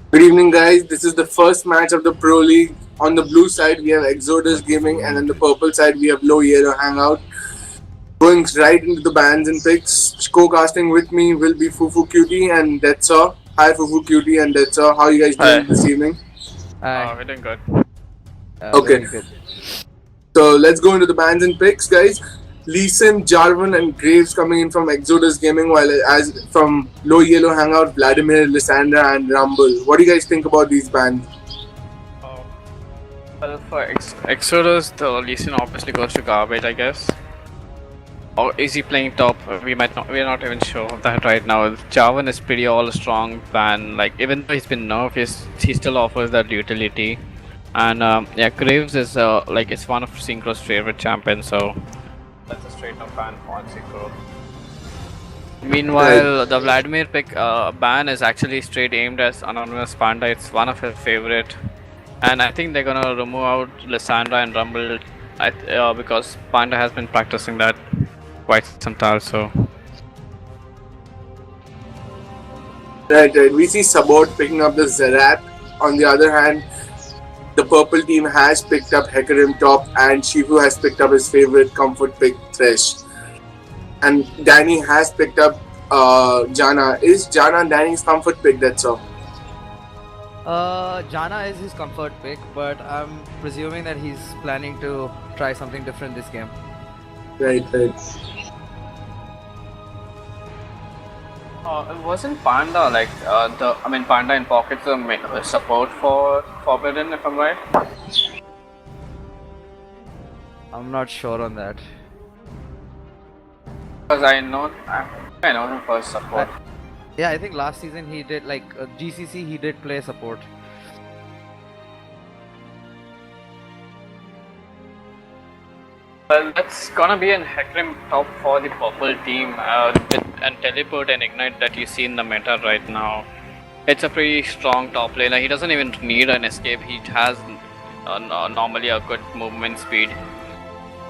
Good evening, guys. This is the first match of the Pro League. On the blue side, we have Exodus Gaming, and on the purple side, we have LowEloHangout. Going right into the bans and picks. Co-casting with me will be Fufu Cutie and Detsa. Hi, Fufu Cutie and Detsa. How are you guys Hi. doing this evening? We're doing good. Okay. Very good. So let's go into the bans and picks, guys. Leeson, Jarvan, and Graves coming in from Exodus Gaming, while as from LowEloHangout, Vladimir, Lysandra, and Rumble. What do you guys think about these bans? Well, for Exodus, the Leeson obviously goes to garbage, I guess. Or is he playing top? We're not even sure of that right now. Jarvan is pretty all strong ban. Like even though he's been nerfed, he still offers that utility. And yeah, Graves is like it's one of Synchro's favorite champions, so that's a straight up ban on Synchro. Meanwhile, the Vladimir pick ban is actually straight aimed as Anonymous Panda. It's one of his favorite. And I think they're gonna remove out Lysandra and Rumble because Panda has been practicing that quite some time. So Right. We see Sabot picking up the Zerat. On the other hand, the purple team has picked up Hecarim top, and Shifu has picked up his favorite comfort pick, Thresh. And Danny has picked up Jana. Is Jana Danny's comfort pick? That's all. Jana is his comfort pick, but I'm presuming that he's planning to try something different this game. Right. it wasn't Panda like Panda in pockets the support for Forbidden, if I'm right. I'm not sure on that. Because I know him for support. Yeah, I think last season he did like GCC. He did play support. Well, that's gonna be an Hecarim top for the purple team with and teleport and ignite that you see in the meta right now. It's a pretty strong top laner. He doesn't even need an escape. He has normally a good movement speed.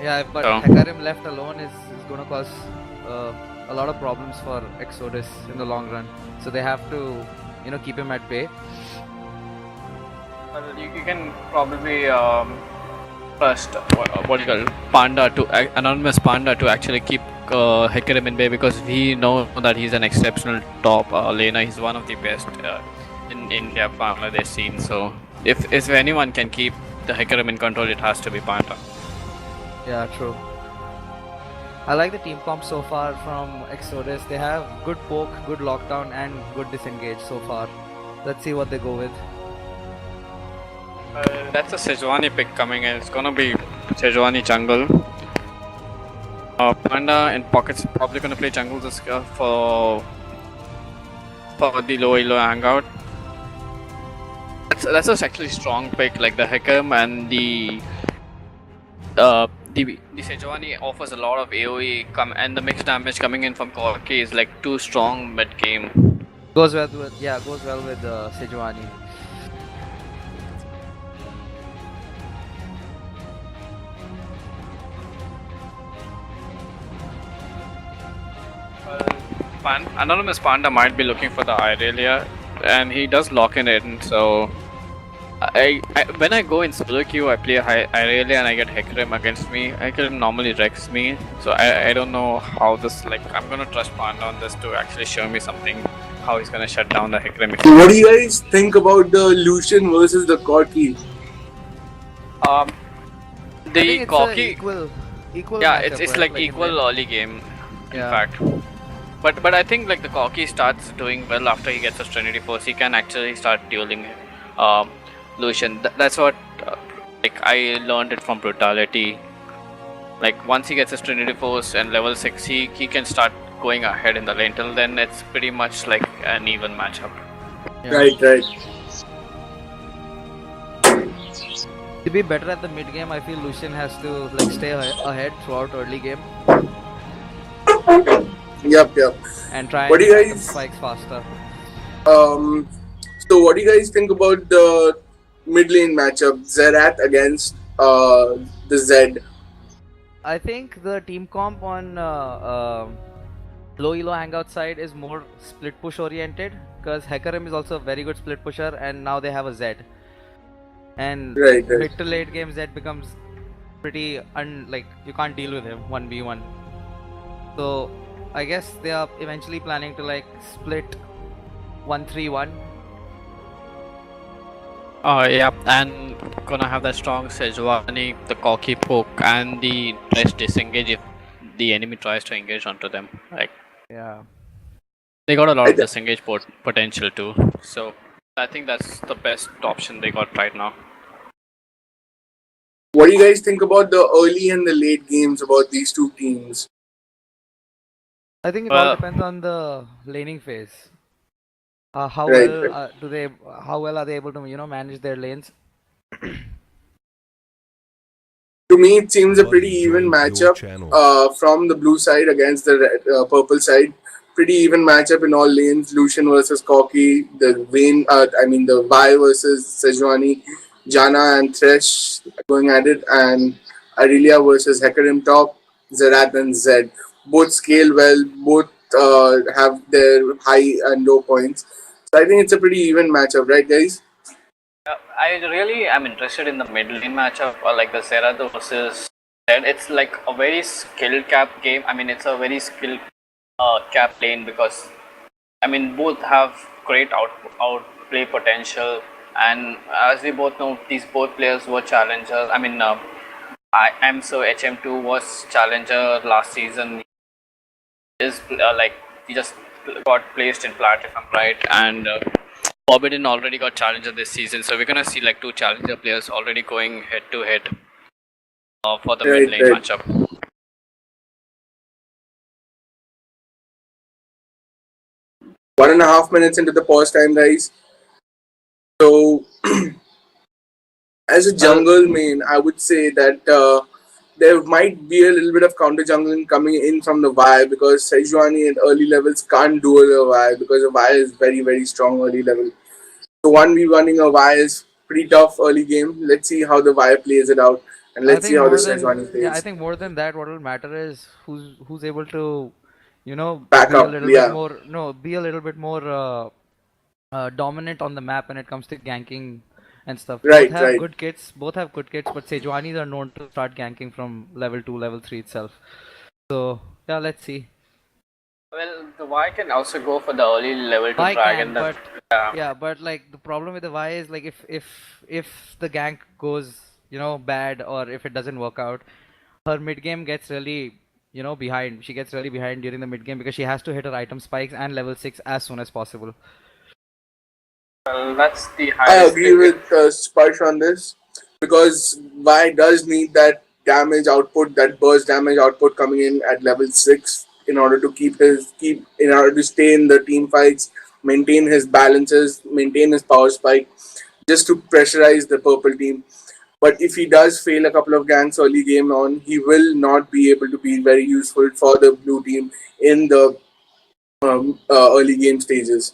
Yeah, but Hecarim left alone is gonna cause a lot of problems for Exodus in the long run. So they have to, keep him at bay. Well, you can probably trust what you call Panda to Anonymous Panda to actually keep Hecarim in bay, because we know that he's an exceptional top laner. He's one of the best in India Bangladesh scene. So if anyone can keep the Hecarim in control, it has to be Panda. Yeah, true. I like the team comp so far from Exodus. They have good poke, good lockdown, and good disengage so far. Let's see what they go with. That's a Sejuani pick coming in. It's gonna be Sejuani jungle. Panda in pockets probably gonna play jungle this for the LowEloHangout. That's a actually strong pick. Like the Hecarim and the Sejuani offers a lot of AoE and the mixed damage coming in from Corki is like too strong mid game. Goes well with Sejuani. Anonymous Panda might be looking for the Irelia, and he does lock in it. So when I go in solo queue, I play Irelia and I get Hecarim against me. Hecarim normally wrecks me, so I don't know how this, like, I'm gonna trust Panda on this to actually show me something, how he's gonna shut down the Hecarim. What do you guys think about the Lucian versus the Corki? The Corki, equal. yeah, matchup, it's right? like equal early game, in Yeah. fact. But I think like the Corki starts doing well after he gets his Trinity Force. He can actually start dueling Lucian. That's what like I learned it from Brutality. Like once he gets his Trinity Force and level 6, he can start going ahead in the lane. Till then, it's pretty much like an even matchup. Yeah. Right. To be better at the mid game, I feel Lucian has to like stay ahead throughout early game. Yep. And try What and do you get guys- some spikes faster. So what do you guys think about the mid lane matchup? Zerat against the Zed. I think the team comp on LowEloHangout side is more split push oriented because Hecarim is also a very good split pusher, and now they have a Zed. And Right. mid to late game Zed becomes pretty like you can't deal with him 1v1. So I guess they are eventually planning to like split 1-3-1. Yeah, and gonna have that strong Sejuani, the cocky poke, and the press disengage if the enemy tries to engage onto them. Like, Yeah. they got a lot of I- disengage potential too. So I think that's the best option they got right now. What do you guys think about the early and the late games about these two teams? I think it Well- all depends on the laning phase. How Right. well how well are they able to manage their lanes? To me, it seems a pretty Buddy even joined your matchup channel. from the blue side against the purple side. Pretty even matchup in all lanes. Lucian versus Corki, the the Vi versus Sejuani, Jana and Thresh going at it, and Aurelia versus Hecarim top, Zerat and Zed. Both scale well, both have their high and low points. So I think it's a pretty even matchup, right, guys? I really am interested in the mid lane matchup, or like the Zerath versus Zed. It's like a very skill cap game. I mean, it's a very skill cap lane because both have great outplay potential, and as we both know, these both players were challengers. So HM2 was challenger last season. Is he just got placed in plat if I'm right, and Forbidden already got challenger this season, so we're gonna see like two challenger players already going head to head for the mid lane matchup. 1.5 minutes into the pause time, guys. So, as a jungle main, I would say that there might be a little bit of counter jungling coming in from the Vi because Sejuani at early levels can't duel a Vi because a Vi is very, very strong early level. So 1v1ing a Vi is pretty tough early game. Let's see how the Vi plays it out, and let's see how the Sejuani plays. Yeah, I think more than that, what will matter is who's able to, Back be a up, little yeah. bit more be a little bit more dominant on the map when it comes to ganking and stuff. Right, Both have right. good kits, but Sejuanis are known to start ganking from level 2, level 3 itself. So yeah, let's see. Well, the Vi can also go for the early level to Vi drag, can, and then but yeah, but like the problem with the Vi is like if the gank goes bad or if it doesn't work out, her mid game gets really behind. She gets really behind during the mid game because she has to hit her item spikes and level 6 as soon as possible. well, that's the I highest. agree with Sparsh on this because Vi does need that damage output, that burst damage output coming in at level 6 in order to in order to stay in the team fights, maintain his balances, maintain his power spike, just to pressurize the purple team. But if he does fail a couple of ganks early game on, he will not be able to be very useful for the blue team in the early game stages.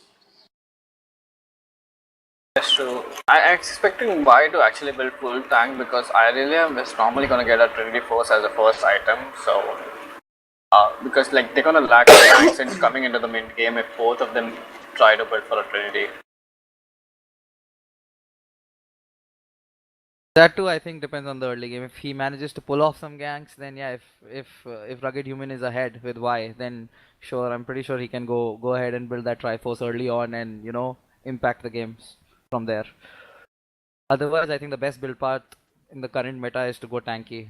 That's true. I'm expecting Vi to actually build full tank because Irelia is normally gonna get a Trinity Force as a first item. So, because like they're gonna lack tanks in coming into the mid game if both of them try to build for a Trinity. That too, I think, depends on the early game. If he manages to pull off some ganks, then yeah. If Rugged Human is ahead with Y, then sure, I'm pretty sure he can go ahead and build that Triforce early on and impact the games from there. Otherwise, I think the best build path in the current meta is to go tanky,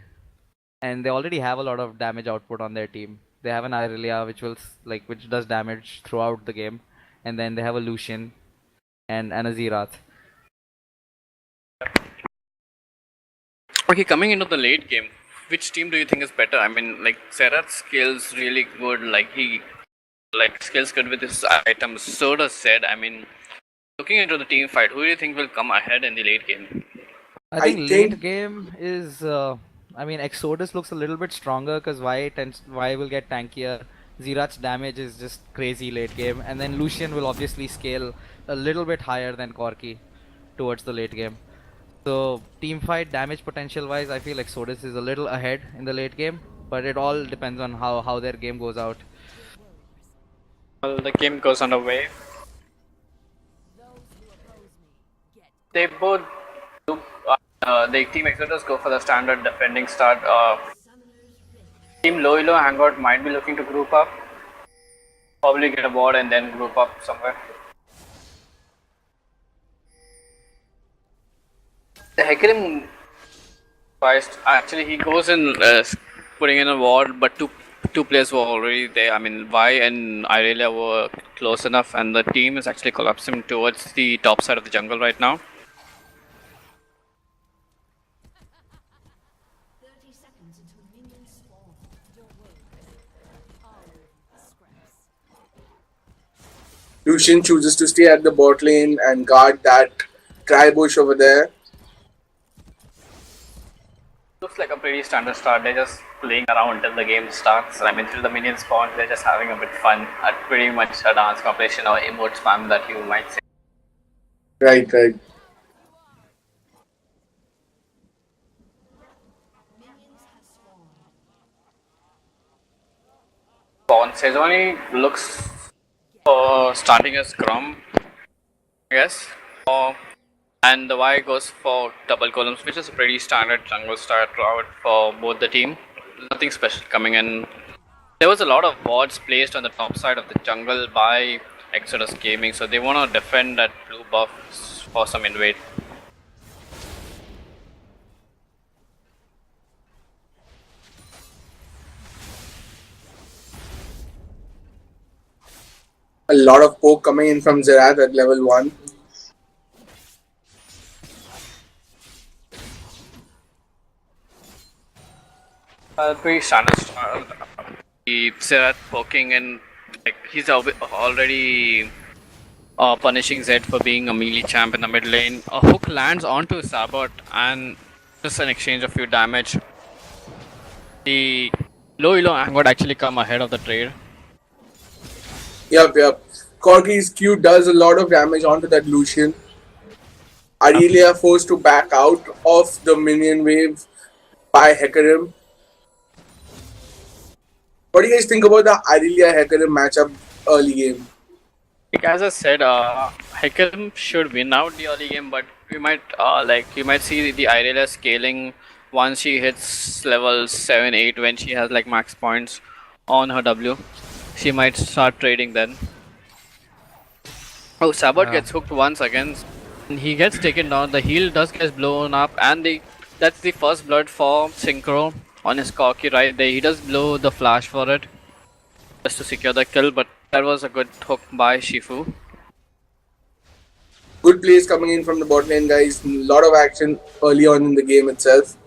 and they already have a lot of damage output on their team. They have an Irelia which does damage throughout the game, and then they have a Lucian and a Xerath. Okay, coming into the late game, which team do you think is better? Serath scales really good. He scales good with his items. So does Zed. Looking into the team fight, who do you think will come ahead in the late game? I think late game is Exodus looks a little bit stronger because Y will get tankier. Xerath's damage is just crazy late game, and then Lucian will obviously scale a little bit higher than Corki towards the late game. So team fight damage potential wise, I feel Exodus is a little ahead in the late game, but it all depends on how their game goes out. Well, the game goes underway. They both do. The team Exodus go for the standard defending start. Team LowEloHangout might be looking to group up, probably get a board and then group up somewhere. The Hecarim actually he goes in putting in a ward, but two players were already there. I mean, Vi and Irelia were close enough, and the team is actually collapsing towards the top side of the jungle right now. Lucian chooses to stay at the bot lane and guard that tri-bush over there. Looks like a pretty standard start. They're just playing around till the game starts. I mean, till the minions spawn, they're just having a bit fun at pretty much a dance competition or emote spam that you might say. Right. Sejuani looks for starting a scrum, I guess. And the Y goes for double columns, which is a pretty standard jungle start route for both the team. Nothing special coming in. There was a lot of wards placed on the top side of the jungle by Exodus Gaming, so they want to defend that blue buff for some invade. A lot of poke coming in from Xerath at level 1. Pretty standard start. Xerath poking and like he's already punishing Zed for being a melee champ in the mid lane. A hook lands onto Sabot and just an exchange of few damage. The LowEloHangout actually come ahead of the trade. Yep. Corki's Q does a lot of damage onto that Lucian. Irelia forced to back out of the minion wave by Hecarim. What do you guys think about the Irelia Hecarim matchup early game? Like as I said, Hecarim should win out the early game, but you might see the Irelia scaling once she hits level 7-8 when she has like max points on her W. She might start trading then. Oh, Sabot gets hooked once again. He gets taken down. The heal does get blown up, and that's the first blood for Synchro on his Corki right there. He does blow the flash for it just to secure the kill, but that was a good hook by Shifu. Good plays coming in from the bot lane, guys. A lot of action early on in the game itself.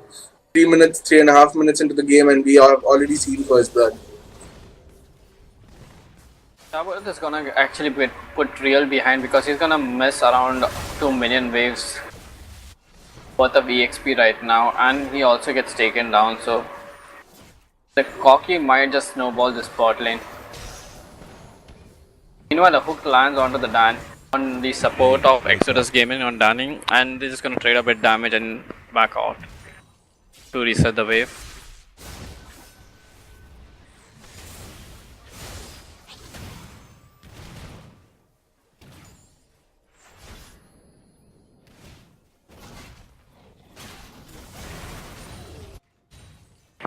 3.5 minutes into the game, and we have already seen first blood. Sabot is gonna actually put real behind because he's gonna mess around 2 minion waves worth of EXP right now, and he also gets taken down, so the Corki might just snowball this bot lane. Meanwhile, the hook lands onto the Dan on the support of Exodus Gaming on Danning, and they're just gonna trade a bit damage and back out to reset the wave.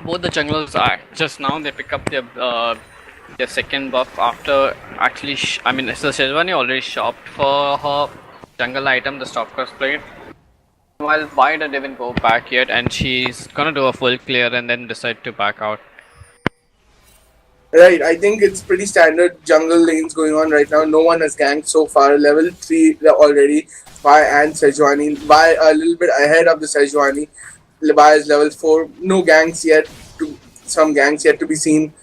Both the junglers are just now they pick up their second buff after actually I mean so Sejuani already shopped for her jungle item, the stopcost plate. While Vi didn't even go back yet, and she's gonna do a full clear and then decide to back out. Right, I think it's pretty standard jungle lanes going on right now. No one has ganked so far. Level 3 already. Vi and Sejuani. Vi a little bit ahead of the Sejuani. Vi is level 4. No ganks yet. Some ganks yet to be seen.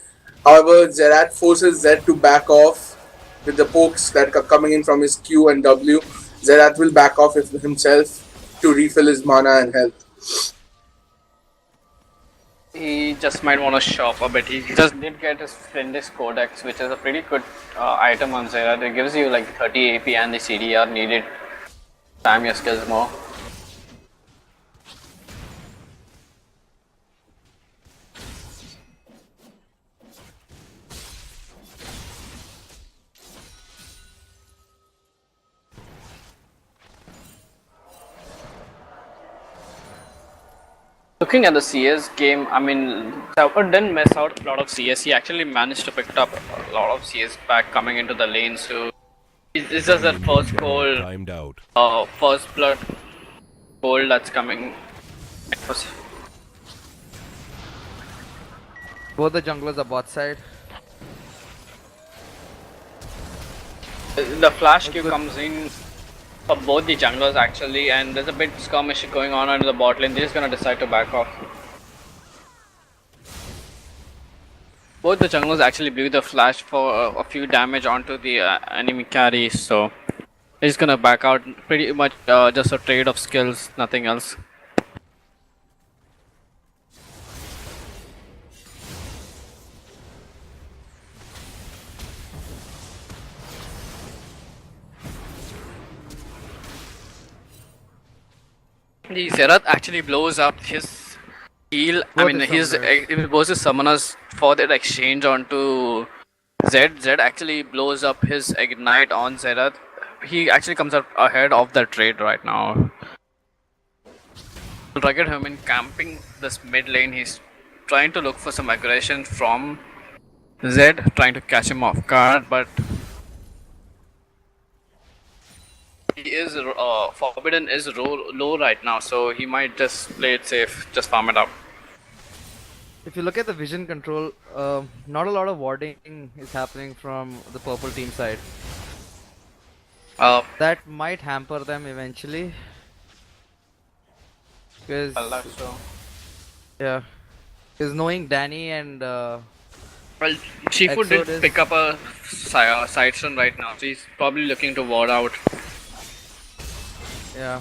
However, Xerath forces Zed to back off with the pokes that are coming in from his Q and W. Xerath will back off himself to refill his mana and health. He just might want to shop a bit. He just did get his Flindis Codex, which is a pretty good item on Xerath. It gives you like 30 AP and the CDR needed to spam your skills more. Looking at the CS game, I mean, Sauber didn't miss out a lot of CS. He actually managed to pick up a lot of CS back coming into the lane. So this is that first goal, Timed out. first blood goal that's coming. Both the junglers are bot side. The flash Q comes in for both the junglers actually, and there's a bit skirmish going on under the bot lane. They're just gonna decide to back off. Both the junglers actually blew the flash for a few damage onto the enemy carry, so he's gonna back out. Pretty much just a trade of skills, nothing else. The Zerath actually blows up his heal. I mean, he blows his summoners for that exchange onto Zed. Zed actually blows up his ignite on Zerath. He actually comes up ahead of the trade right now. Rugged Herman camping this mid lane. He's trying to look for some aggression from Zed, trying to catch him off guard, but he is Forbidden is low right now, so he might just play it safe, just farm it up. If you look at the vision control, not a lot of warding is happening from the purple team side. That might hamper them eventually. Because yeah, because knowing Danny and well, Shifu did pick up a side stun right now, so he's probably looking to ward out. Yeah.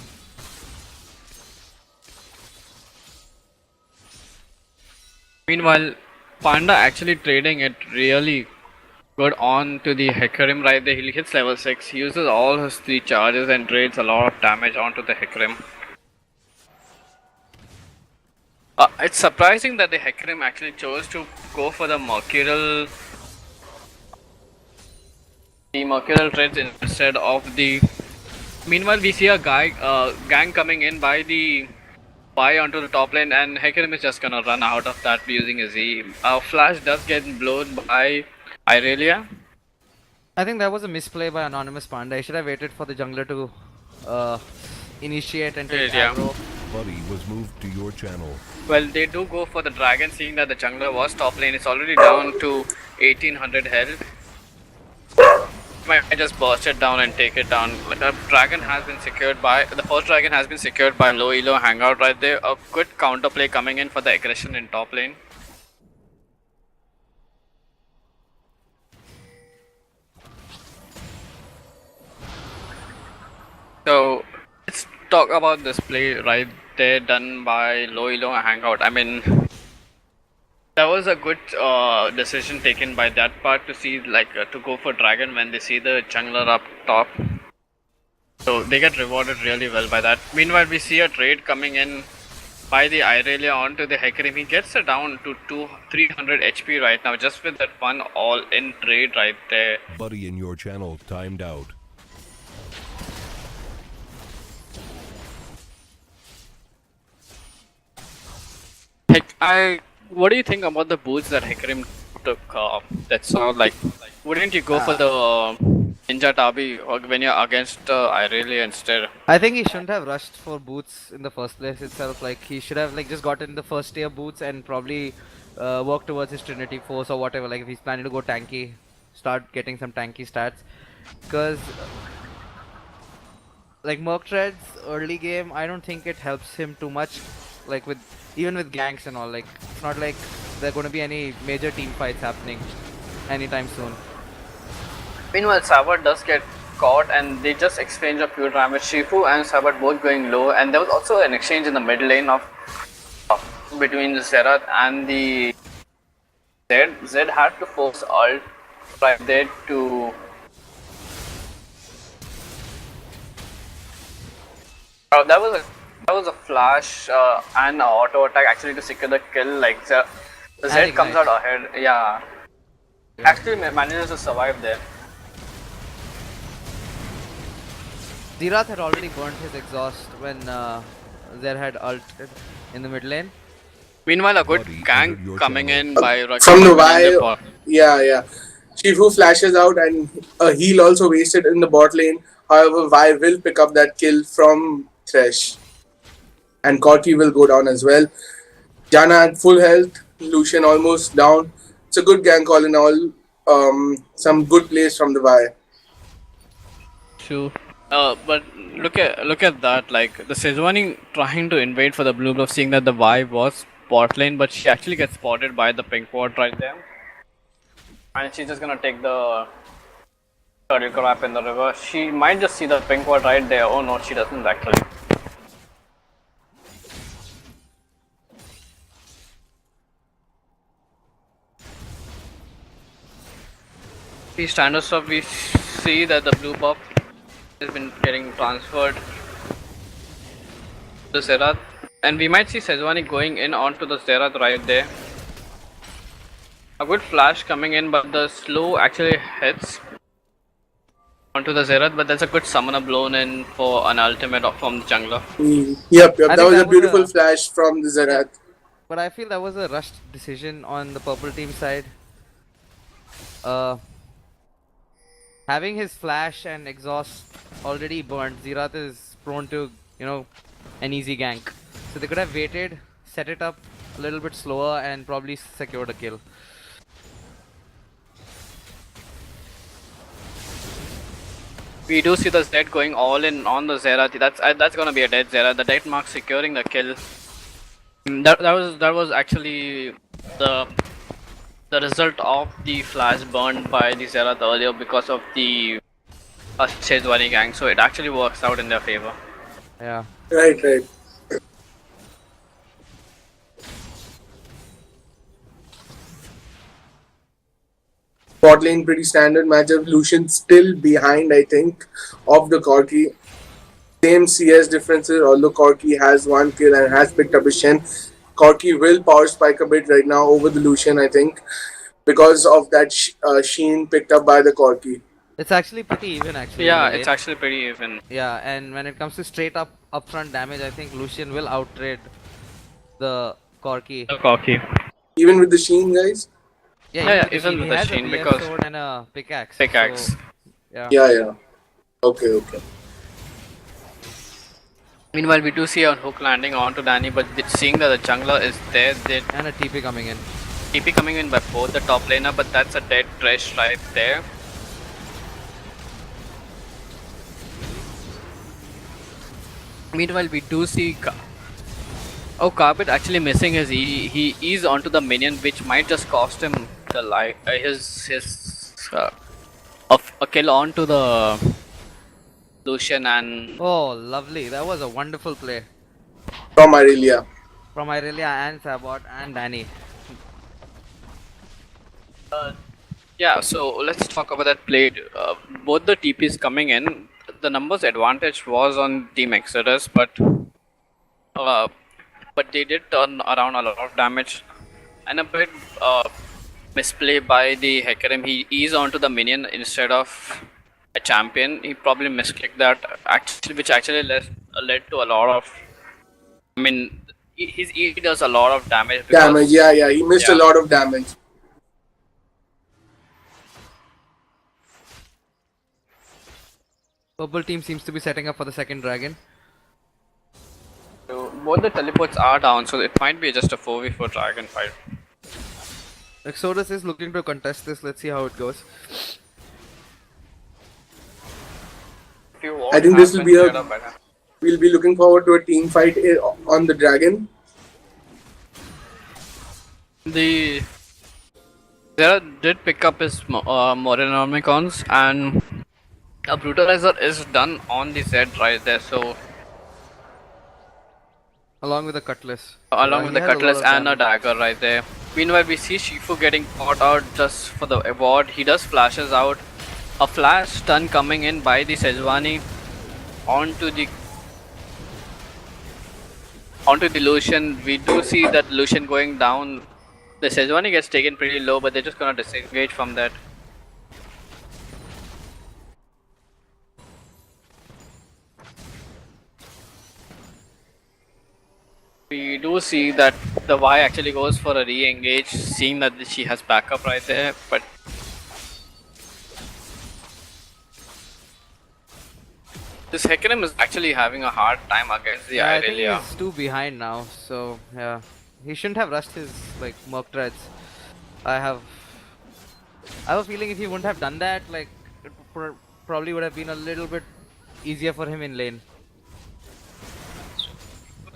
Meanwhile, Panda actually trading it really good on to the Hecarim right there. He hits level 6, he uses all his 3 charges and trades a lot of damage onto the Hecarim. It's surprising that the Hecarim actually chose to go for the Mercurial trades instead of the... Meanwhile, we see a gang coming in by onto the top lane, and Hecarim is just gonna run out of that using his E. Flash does get blown by Irelia. I think that was a misplay by Anonymous Panda. I should have waited for the jungler to initiate and take aggro. Buddy was moved to your channel. Well, they do go for the dragon, seeing that the jungler was top lane. It's already down to 1800 health. Might just burst it down and take it down. Like the dragon has been secured by the first dragon has been secured by LowEloHangout right there. A good counterplay coming in for the aggression in top lane. So let's talk about this play right there done by LowEloHangout. I mean, that was a good decision taken by that part to see to go for dragon when they see the jungler up top. So they get rewarded really well by that. Meanwhile, we see a trade coming in by the Irelia onto the Hecarim. He gets it down to 300 HP right now just with that one all-in trade right there. Buddy in your channel timed out. What do you think about the boots that Hecarim took? That's all wouldn't you go for the Ninja Tabi when you're against Irelia instead? I think he shouldn't have rushed for boots in the first place itself. Like he should have just gotten the first tier boots and probably work towards his Trinity Force or whatever. Like if he's planning to go tanky, start getting some tanky stats. Because like Merc Treads early game, I don't think it helps him too much. Like even with ganks and all, like it's not like there are going to be any major team fights happening anytime soon. Meanwhile, Sabat does get caught and they just exchange a few damage. Shifu and Sabat both going low, and there was also an exchange in the mid lane between the Zerath and the Zed. Zed had to force ult right there to that was a flash and auto attack actually to secure the kill. Like the Zed comes out ahead. Yeah. Actually manages to survive there. Zerath had already burnt his exhaust when Zed had ulted in the mid lane. Meanwhile, a good Buddy entered gank your coming channel. in by Rugged From the Human in Y, the bot. yeah. Shifu flashes out and a heal also wasted in the bot lane. However, Y will pick up that kill from Thresh. And Corki will go down as well. Jana at full health, Lucian almost down. It's a good gank all in all. Some good plays from the Y. True. But look at that. Like the Sejuani trying to invade for the blue buff, seeing that the Y was bot lane, but she actually gets spotted by the pink ward right there, and she's just gonna take the turtle crap in the river. She might just see the pink ward right there. Oh no, she doesn't actually. The standard stuff, we see that the blue buff has been getting transferred to Zerath, and we might see Sejuani going in onto the Zerath right there. A good flash coming in, but the slow actually hits onto the Zerath, but that's a good summoner blown in for an ultimate from the jungler. Yep. I That think was a that was beautiful a- flash from the Zerath. But I feel that was a rushed decision on the purple team side. Having his flash and exhaust already burned, Zerath is prone to, an easy gank. So they could have waited, set it up a little bit slower, and probably secured a kill. We do see the Zed going all in on the Zerath. That's gonna be a dead Zerath. The dead mark securing the kill. That was actually the result of the flash burned by the Zerath earlier because of the Sejuani gang. So it actually works out in their favor. Yeah. Right. Bot lane pretty standard matchup. Lucian still behind, I think, of the Corki. Same CS differences, although Corki has one kill and has picked up a Shen. Corki will power spike a bit right now over the Lucian, I think, because of that Sheen picked up by the Corki. It's actually pretty even, actually. Yeah, in the it's lane. actually pretty even. Yeah, and when it comes to straight up upfront damage, I think Lucian will outtrade the Corki. Cocky. Even with the Sheen, guys? Yeah, he even with the has Sheen, a BF because sword and a pickaxe. pickaxe. So, yeah. Yeah. Okay. Meanwhile, we do see a hook landing onto Danny, but seeing that the jungler is there, they And a TP coming in. TP coming in by both the top laner, but that's a dead Thresh right there. Meanwhile, we do see Carpet actually missing his E. He is onto the minion, which might just cost him the life. A kill onto the Lucian and Oh, lovely. That was a wonderful play From Irelia. from Irelia and Sabot and Danny. yeah. So let's talk about that play. Both the TPs coming in, the numbers advantage was on Team Exodus, but they did turn around a lot of damage, and a bit misplay by the Hecarim. He is onto the minion instead of a champion. He probably misclicked that, which actually led to a lot of. I mean, his E does a lot of damage. Damage, yeah. He missed a lot of damage. Purple team seems to be setting up for the second dragon. So both the teleports are down, so it might be just a 4v4 dragon fight. Exodus is looking to contest this. Let's see how it goes. If you want I think this will be happen, better. We'll be looking forward to a team fight on the dragon. The Zera did pick up his Morinonomicons, and a brutalizer is done on the Zed right there. So Along with the cutlass. along with He the has a lot cutlass of and a damage. dagger right there. Meanwhile, we see Shifu getting caught out just for the award. He does flashes out. A flash stun coming in by the Sejuani onto the Lucian. We do see that Lucian going down. The Sejuani gets taken pretty low, but they're just gonna disengage from that. We do see that The Y actually goes for a re-engage, seeing that she has backup right there, but this Hecarim is actually having a hard time against the Yeah, I think Irelia. he's 2 behind now, so yeah. He shouldn't have rushed his like Merc Treads. I have a feeling if he wouldn't have done that, like it probably would have been a little bit easier for him in lane.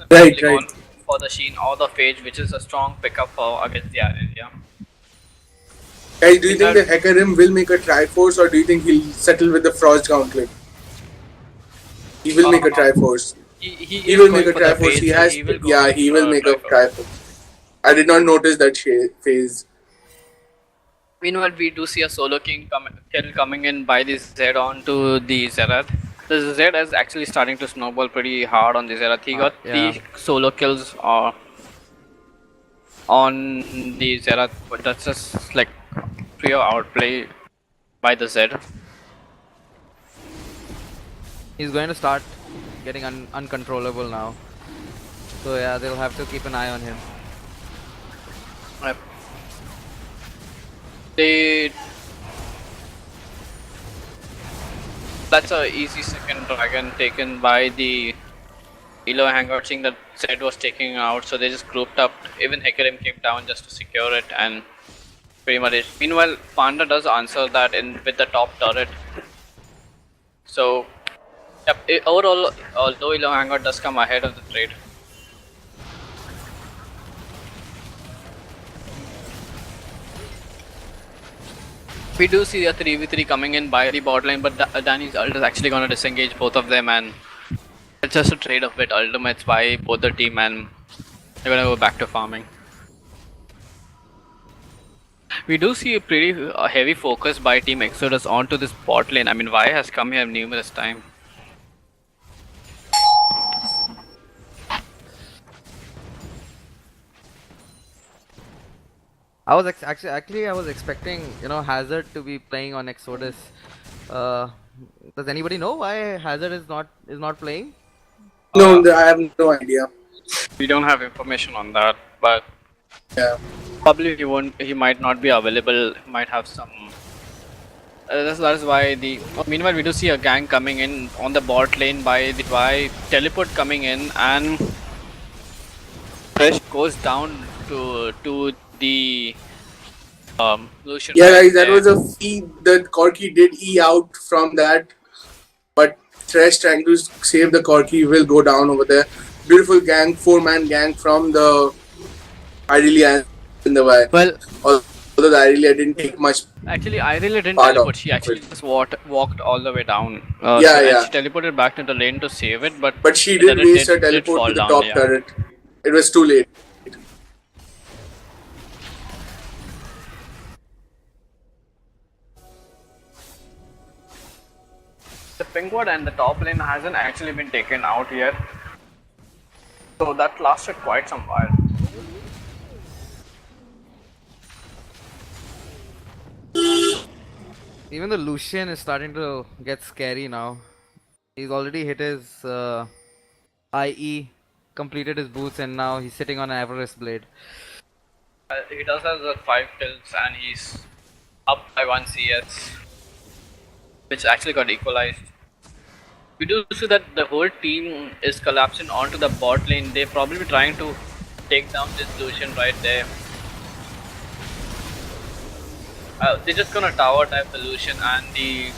Right, Gone right. for the Sheen or the Phage, which is a strong pickup for against the Irelia. Guys, do you think the Hecarim will make a Triforce, or do you think he'll settle with the Frost Gauntlet? He will make a Triforce. He will make a Triforce. He has, yeah, he will make a Triforce. I did not notice that phase. Meanwhile, we do see a solo kill coming in by the Zed onto the Zerath. The Zed is actually starting to snowball pretty hard on the Zerath. He got yeah. 3 solo kills on the Zerath, but that's just like pure outplay by the Zed. He's going to start getting uncontrollable now. So yeah, they'll have to keep an eye on him. That's a easy second dragon taken by the WTFast, seeing that Zed was taking out, so they just grouped up. Even Hecarim came down just to secure it, and pretty much it. Meanwhile, Panda does answer that with the top turret. So, yep, overall, WTFast does come ahead of the trade. We do see a 3v3 coming in by the bot lane, but Danny's ult is actually going to disengage both of them, and it's just a trade of with ultimates by both the team, and they're going to go back to farming. We do see a pretty heavy focus by Team Exodus onto this bot lane. I mean, Vi has come here numerous times. I was actually I was expecting, you know, Hazard to be playing on Exodus. Does anybody know why Hazard is not playing? No, I have no idea. We don't have information on that, but yeah, probably he might not be available. Might have some. That is why the. Meanwhile, we do see a gang coming in on the bot lane by the Vi. Teleport coming in, and Fresh goes down to the Lucian. Yeah, guys, that was a feed that Corki did E out from that, but Thresh trying to save the Corki will go down over there. Beautiful gang, 4-man gang from the Irelia and the Vi. Well, although the Irelia didn't take much. Actually, Irelia didn't teleport. She actually just walked all the way down. And she teleported back to the lane to save it, but she did waste her teleport to the top turret. It was too late. The pink ward and the top lane hasn't actually been taken out yet, so that lasted quite some while. Even the Lucian is starting to get scary now. He's already hit his IE, completed his boots, and now he's sitting on an Everest blade. He does have 5 kills and he's up by 1 CS, which actually got equalized. We do see that the whole team is collapsing onto the bot lane. They're probably trying to take down this Lucian right there. They're just gonna tower dive the Lucian and the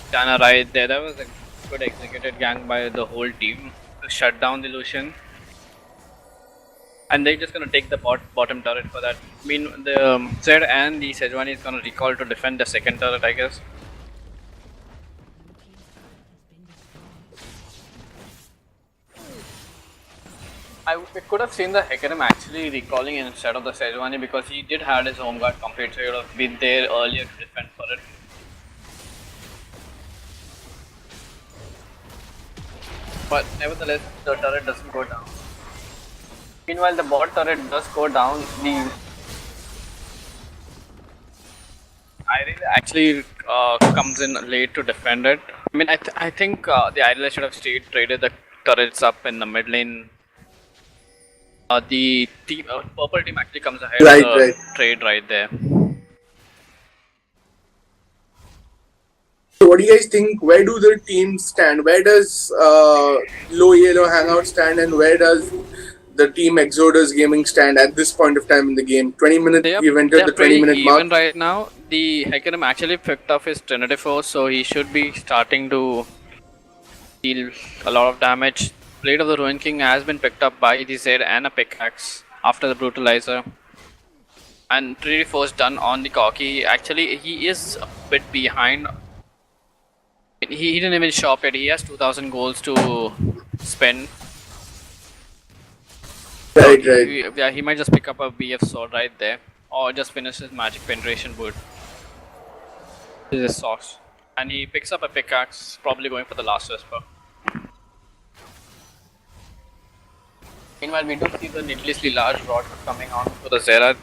Diana right there. That was a good executed gang by the whole team to shut down the Lucian. And they're just gonna take the bottom turret for that. I mean, the Zed and the Sejuani is gonna recall to defend the second turret, I guess. We could have seen the Hecarim actually recalling instead of the Sejuani because he did have his home guard complete, so he would have been there earlier to defend for it. But nevertheless, the turret doesn't go down. Meanwhile, the bot turret does go down. The Irelia actually comes in late to defend it. I mean, I think the Irelia should have traded the turrets up in the mid lane. The team, purple team actually comes ahead Right, with a right. trade right there. So what do you guys think? Where do the teams stand? Where does Low Yellow Hangout stand, and where does the team Exodus Gaming stand at this point of time in the game? 20 minutes. We've entered the Pretty 20-minute mark. even right now. The Hecarim actually picked up his Trinity Force, so he should be starting to deal a lot of damage. Blade of the Ruin King has been picked up by the Zed and a pickaxe after the Brutalizer. And Trinity Force done on the Corki. Actually, he is a bit behind. He didn't even shop yet. He has 2000 goals to spend. Right, So right. yeah, he might just pick up a BF sword right there, or just finish his magic penetration boot. This is sauce, and he picks up a pickaxe, probably going for the last whisper. Meanwhile, we do see the needlessly large rod coming on to the Zerath,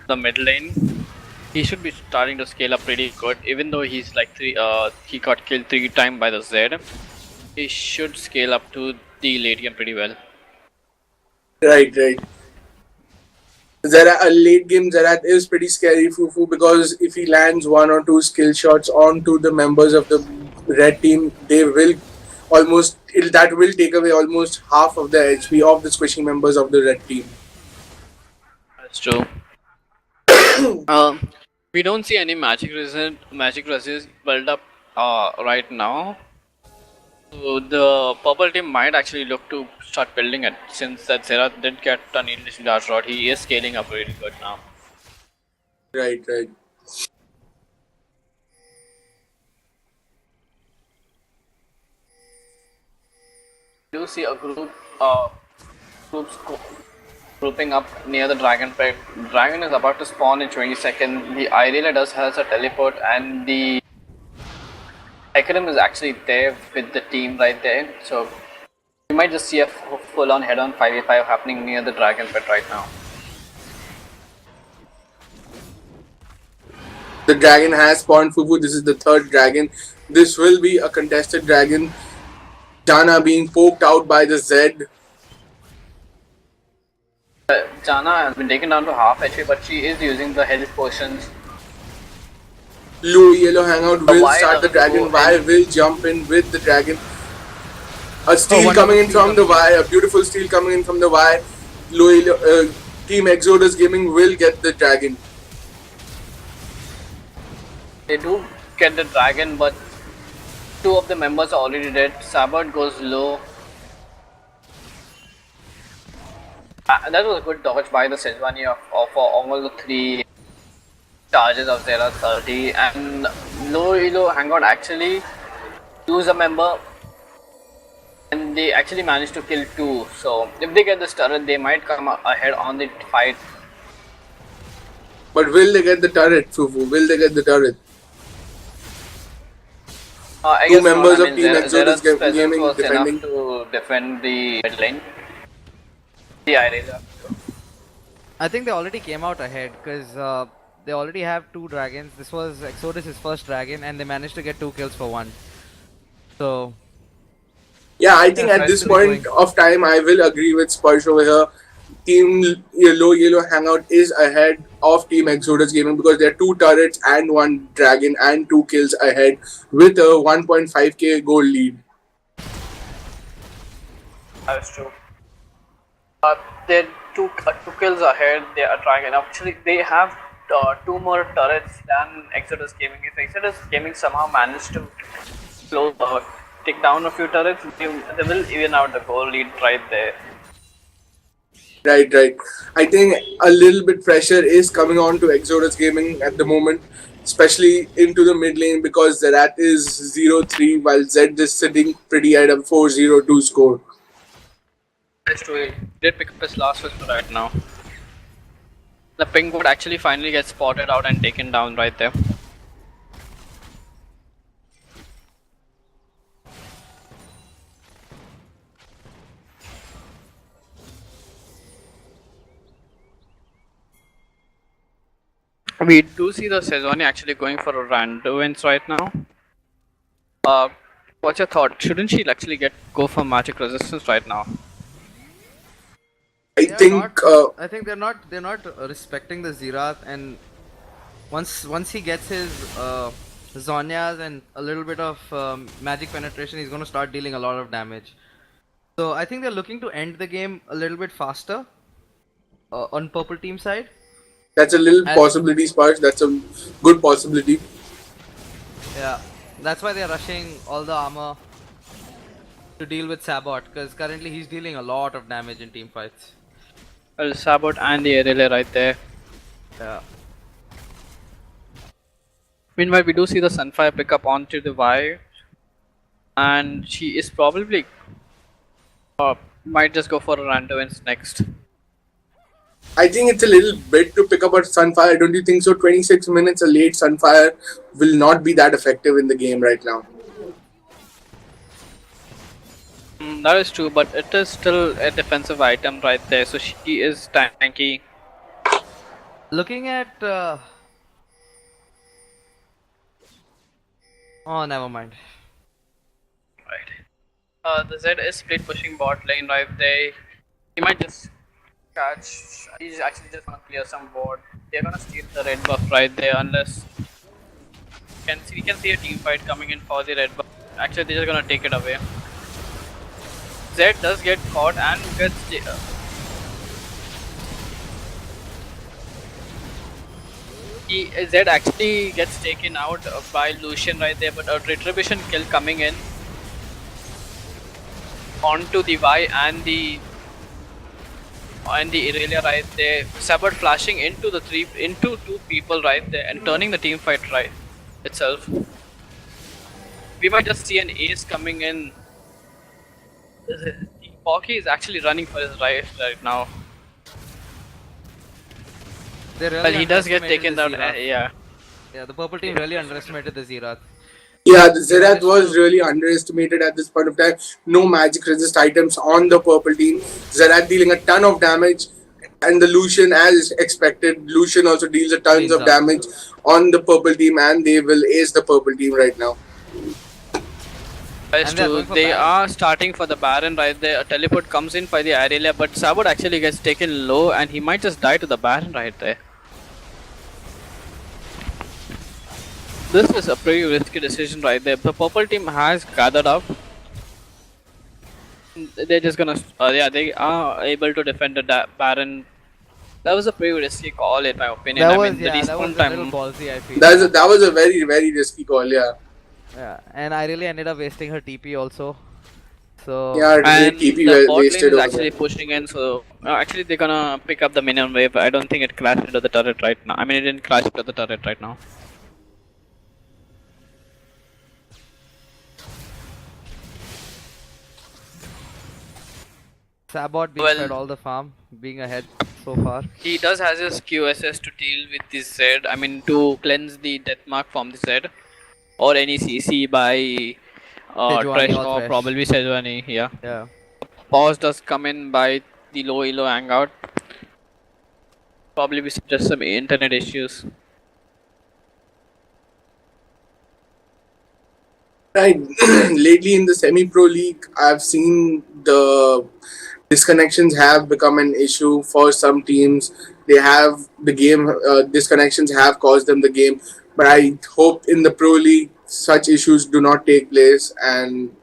the mid lane. He should be starting to scale up pretty good, even though he's like he got killed 3 times by the Zed. He should scale up to the late game pretty well. Right, right. A late game Zerath is pretty scary, Fufu, because if he lands 1 or 2 skill shots onto the members of the red team, they will that will take away almost half of the HP of the squishing members of the red team. That's true. We don't see any magic resist build up right now. So the purple team might actually look to start building it, since that Zera did get a needlessly large rod. He is scaling up really good now. Right, right. You do see a groups grouping up near the dragon pit. Dragon is about to spawn in 20 seconds. The Irelia does has a teleport, and the Hecarim is actually there with the team right there. So you might just see a full-on head-on 5v5 happening near the dragon pit right now. The dragon has spawned, Fufu. This is the 3rd dragon. This will be a contested dragon. Jana being poked out by the Zed. Jana has been taken down to half HP, but she is using the health potions. Low Yellow Hangout will start the dragon. Y will jump in with the dragon. A steal coming in from the Y. A beautiful steal coming in from the Y. Team Exodus Gaming will get the dragon. They do get the dragon, but 2 of the members are already dead. Sabert goes low. That was a good dodge by the Sejuani for all the 3 charges of Zera 30, and Low Hangout actually use a member, and they actually managed to kill 2. So if they get this turret, they might come ahead on the fight. But will they get the turret, Fufu? Will they get the turret? I 2 guess members not. of Team Exodus Gaming was defending. enough to defend the mid lane. The Irelia. I think they already came out ahead because they already have 2 dragons. This was Exodus' first dragon, and they managed to get 2 kills for 1. So yeah, I think at this point of time, I will agree with Sparsh over here. Team Low Yellow Hangout is ahead of Team Exodus Gaming because there are 2 turrets and 1 dragon and 2 kills ahead with a 1.5k goal lead. That's true. They're two kills ahead. They are trying, and actually they have 2 more turrets than Exodus Gaming. If Exodus Gaming somehow managed to take down a few turrets, they will even out the goal lead right there. Right, right. I think a little bit pressure is coming on to Exodus Gaming at the moment, especially into the mid lane because Zerath is 0-3 while Zed is sitting pretty at a 4-0-2 score. That's true. He did pick up his last whisper right now. The pink would actually finally get spotted out and taken down right there. We do see the Sejuani actually going for a random wins right now. What's your thought? Shouldn't she actually go for magic resistance right now? I They are think not. I think they're not respecting the Zerath, and once he gets his Zonyas and a little bit of magic penetration, he's going to start dealing a lot of damage. So I think they're looking to end the game a little bit faster on purple team side. that's a little As possibility, Sparks. That's a good possibility. yeah, that's why they're rushing all the armor to deal with Sabot, because currently he's dealing a lot of damage in team fights. Well, Sabot and the relay right there. Yeah. Meanwhile, we do see the Sunfire pick up onto the Y, and she is probably might just go for a random wins next. I think it's a little bit to pick up a Sunfire. Don't you think so? 26 minutes a late Sunfire will not be that effective in the game right now. That is true, but it is still a defensive item right there, so she is tanky. Looking at oh, never mind. Right. The Z is split pushing bot lane right there. He might just catch. He's actually just gonna clear some board. They're gonna steal the red buff right there unless we can see a team fight coming in for the red buff. Actually, they're just gonna take it away. Z does get caught and gets Z actually gets taken out by Lucian right there, but a retribution kill coming in onto the Y and the Irelia right there. Sabot flashing into two people right there and turning the team fight right itself. We might just see an ace coming in. Pocky is actually running for his right now. Really Well, he does get taken down. Yeah, the purple team really underestimated the Zerath. Yeah, the Zerath was really underestimated at this point of time. No magic resist items on the purple team. Zerath dealing a ton of damage, and the Lucian, as expected, Lucian also deals a tons of damage on the purple team, and they will ace the purple team right now. That's true. They are starting for the Baron right there. A teleport comes in by the Irelia, but Sabot actually gets taken low, and he might just die to the Baron right there. This is a pretty risky decision right there. The purple team has gathered up. They're just gonna, they are able to defend the Baron. That was a pretty risky call in my opinion. That was, the respawn a little ballsy, I feel. That was a very, very risky call, yeah. Yeah, and I really ended up wasting her TP also. So yeah, and TP the bot lane is over actually pushing in, so actually they're gonna pick up the minion wave. I don't think it crashed into the turret right now. I mean, it didn't crash into the turret right now. Sabot being fed all the farm, being ahead so far. He does has his QSS to deal with this Z. I mean, to cleanse the death mark from the Z, or any CC by Tresh or probably Sejuani. Yeah. Pause does come in by the LowEloHangout. Probably just some internet issues. Right. Lately in the semi-pro league, I've seen the disconnections have become an issue for some teams. They have the game, disconnections have caused them the game. But I hope in the pro league, such issues do not take place, and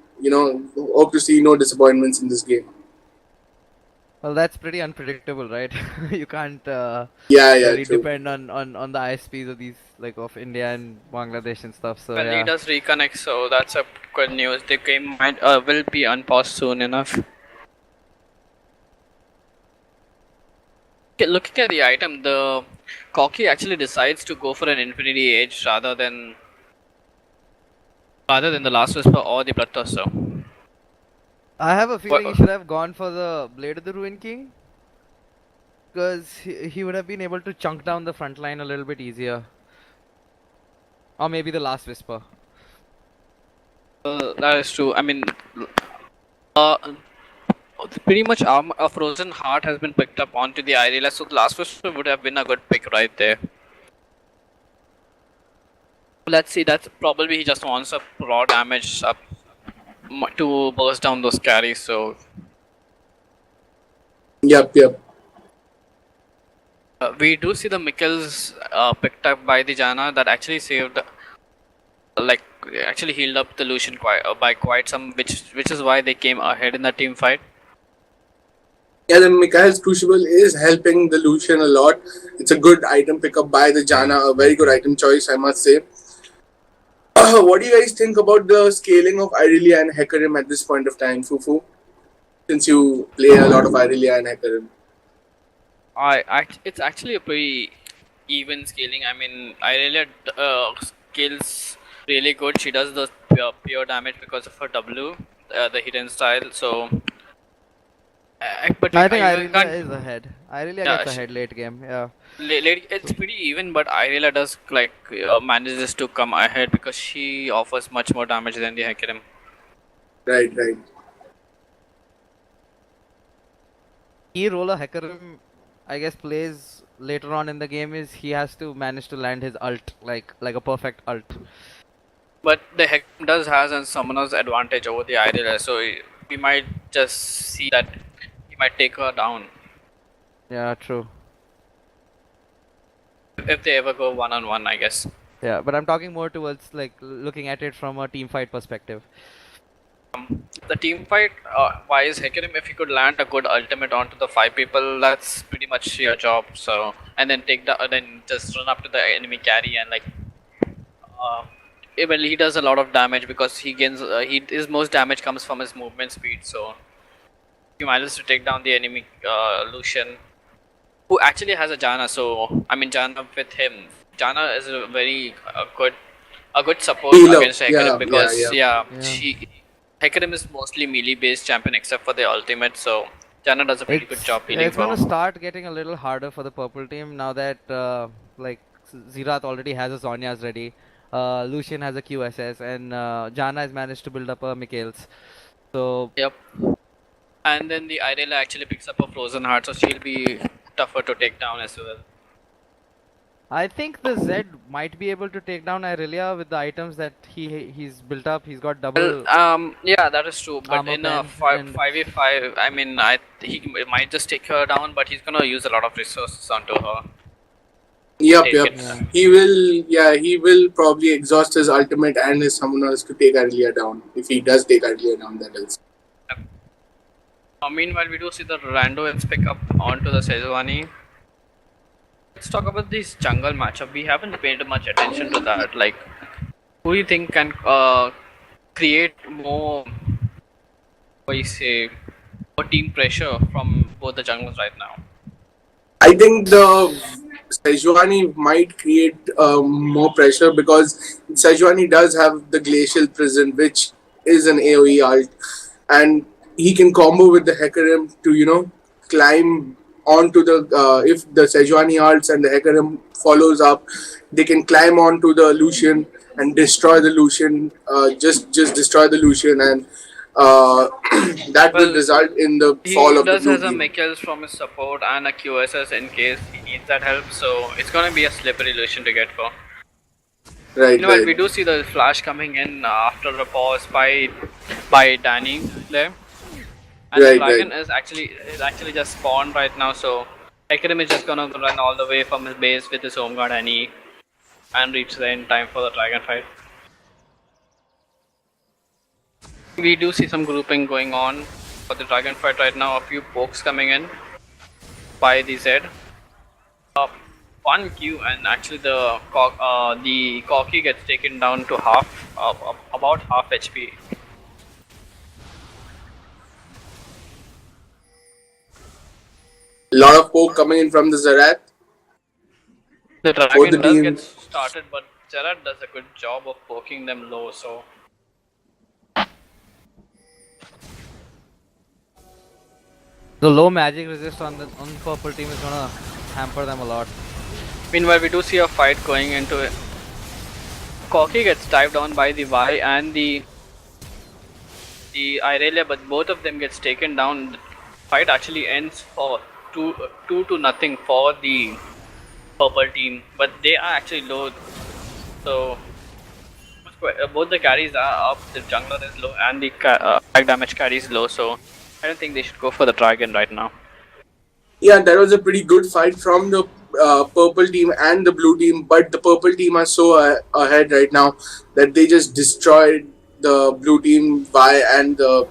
hope to see no disappointments in this game. Well, that's pretty unpredictable, right? You can't really depend on the ISPs of these, like of India and Bangladesh and stuff. So well, he does reconnect, so that's a good news. The game might will be unpaused soon enough. Okay, looking at the item, the Cocky actually decides to go for an Infinity Age rather than the Last Whisper or the Bloodthirster. I have a feeling he should have gone for the Blade of the Ruin King, because he would have been able to chunk down the front line a little bit easier. Or maybe the Last Whisper. That is true. I mean, pretty much a Frozen Heart has been picked up onto the Irelia, so the Last Whisper would have been a good pick right there. Let's see, that's probably he just wants a raw damage up to burst down those carries, so... Yep. We do see the Mikkels picked up by the Jana that actually saved, like, actually healed up the Lucian by quite some, which is why they came ahead in the team fight. Yeah, the Mikhail's Crucible is helping the Lucian a lot. It's a good item pickup by the Jana, a very good item choice, I must say. What do you guys think about the scaling of Irelia and Hecarim at this point of time, Fufu? Since you play a lot of Irelia and Hecarim. It's actually a pretty even scaling. I mean, Irelia scales really good. She does the pure damage because of her W, the hidden style. So, but I think you Irelia can't. is ahead. Irelia Yeah, gets ahead late game. Yeah. It's pretty even, but Irelia does like manages to come ahead because she offers much more damage than the Hecarim. Right, right. Key role of Hecarim, I guess, plays later on in the game is he has to manage to land his ult like a perfect ult. But the Hecarim does has a summoner's advantage over the Irelia, so we might just see that he might take her down Yeah, true. if they ever go one-on-one, I guess. Yeah, but I'm talking more towards like looking at it from a team fight perspective. The team fight wise, Hecarim, if you could land a good ultimate onto the 5 people, that's pretty much your job. So, and then then just run up to the enemy carry and like, well, he does a lot of damage because he gains his most damage comes from his movement speed. So, he manages to take down the enemy Lucian, who actually has a Jana. So, I mean, Jana with him, Jana is a very good support Healer. against Hecarim Yeah, because yeah. Hecarim is mostly melee based champion except for the ultimate, so Jana does a pretty good job healing It's gonna for. start getting a little harder for the purple team now that like Zerath already has a Zhonya's ready. Lucian has a QSS and Jana has managed to build up a Mikhail's. So Yep. And then the Irelia actually picks up a Frozen Heart, so she'll be tougher to take down as well. I think the Zed might be able to take down Irelia with the items that he's built up. He's got double. Well, yeah, that is true. But Armor in a pen and- 5v5, I mean, he might just take her down, but he's gonna use a lot of resources onto her. Yep, Take yep. it. Yeah. He will probably exhaust his ultimate and his summoners to take Irelia down. If he does take Irelia down, that is. Meanwhile, we do see the Randoins pick up onto the Sejuani. Let's talk about this jungle matchup. We haven't paid much attention to that. Like, who do you think can create more, more team pressure from both the junglers right now? I think the Sejuani might create more pressure because Sejuani does have the Glacial Prison, which is an AoE ult, and he can combo with the Hecarim to climb onto the if the Sejuani ults and the Hecarim follows up, they can climb onto the Lucian and destroy the Lucian, just destroy the Lucian, and that will result in the fall of the He does blue has a team. Mikkels from his support and a QSS in case he needs that help, so it's gonna be a slippery Lucian to get for. Right, Meanwhile, right. we do see the flash coming in after a pause by Danny there. And the Right, dragon right. is actually just spawned right now, so Hecarim is just gonna run all the way from his base with his home guard and reach there in time for the dragon fight. We do see some grouping going on for the dragon fight right now. A few pokes coming in by the Z. One Q and actually the Corki gets taken down to about half HP. A lot of poke coming in from the Zerath. The Both dragon the does team- get started, but Gerard does a good job of poking them low, so The low magic resist on the purple team is gonna hamper them a lot. meanwhile we do see a fight going into it. Corki gets dived on by the Y and the Irelia, but both of them gets taken down. The fight actually ends for 2-0 for the purple team, but they are actually low, so both the carries are up. The jungler is low and the attack damage carry is low, so I don't think they should go for the dragon right now. Yeah, that was a pretty good fight from the purple team and the blue team, but the purple team are so ahead right now that they just destroyed the blue team and the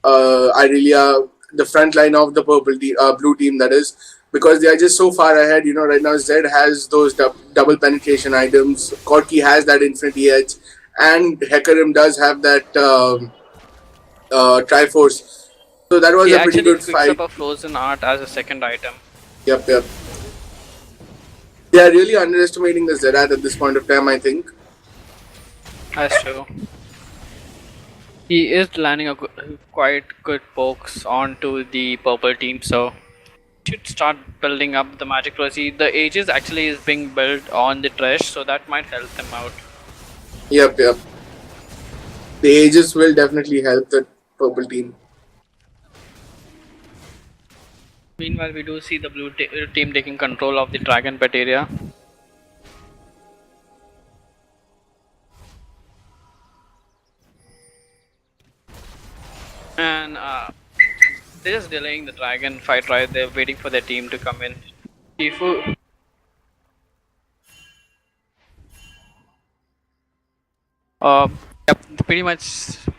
Irelia, the front line of the blue team, that is, because they are just so far ahead. Right now Zed has those double penetration items, Corki has that infinity edge, and Hecarim does have that Triforce. So that was He a pretty actually good picks fight. up a frozen art as a second item. Yep. They are really underestimating the Zerat at this point of time, I think. That's true. He is landing a quite good pokes onto the purple team, so should start building up the magic rosy. The Aegis actually is being built on the trash, so that might help them out. Yep. The Aegis will definitely help the purple team. Meanwhile, we do see the blue team taking control of the dragon pet area. And they're just delaying the dragon fight, right? They're waiting for their team to come in. Shifu. Yep, pretty much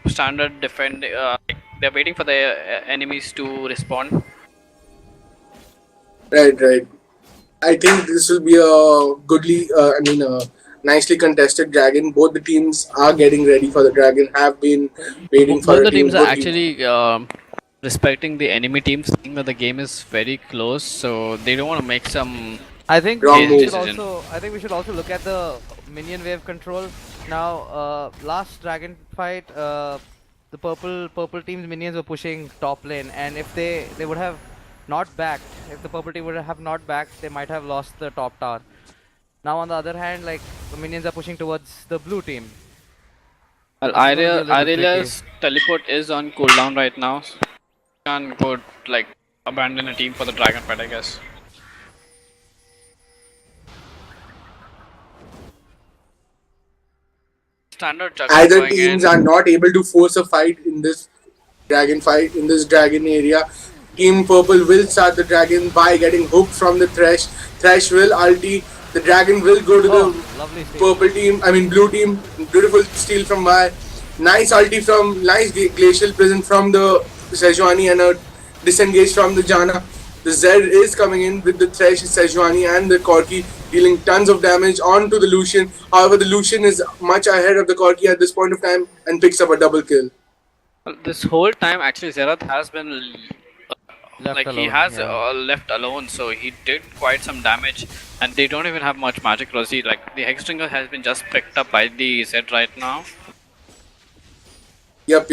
standard defend. They're waiting for the enemies to respond. Right. I think this will be a nicely contested dragon. Both the teams are getting ready for the dragon, have been waiting for Both a the team. teams are actually respecting the enemy teams, seeing that the game is very close, so they don't want to make some. I think Wrong we move. should also. I think we should also look at the minion wave control. Now, last dragon fight, the purple team's minions were pushing top lane, and if they would have not backed, if the purple team would have not backed, they might have lost the top tower. Now, on the other hand, like the minions are pushing towards the blue team. Well, This is gonna be a little Irelia's teleport is on cooldown right now. So can't go like abandon a team for the dragon fight, I guess. Standard juggle Either going teams in. are not able to force a fight in this dragon area. Team Purple will start the dragon by getting hooked from the Thresh. Thresh will ulti. The dragon will go to lovely the steal. blue team. Beautiful steal from Vi. Nice glacial present from the Sejuani and a disengage from the Janna. The Zed is coming in with the Thresh, Sejuani and the Corki, dealing tons of damage onto the Lucian. However, the Lucian is much ahead of the Corki at this point of time and picks up a double kill. Well, this whole time, actually, Xerath has been Left alone, he has yeah. left alone, so he did quite some damage, and they don't even have much magic rosy. Like the Hexdringer has been just picked up by the Zed right now. Yep.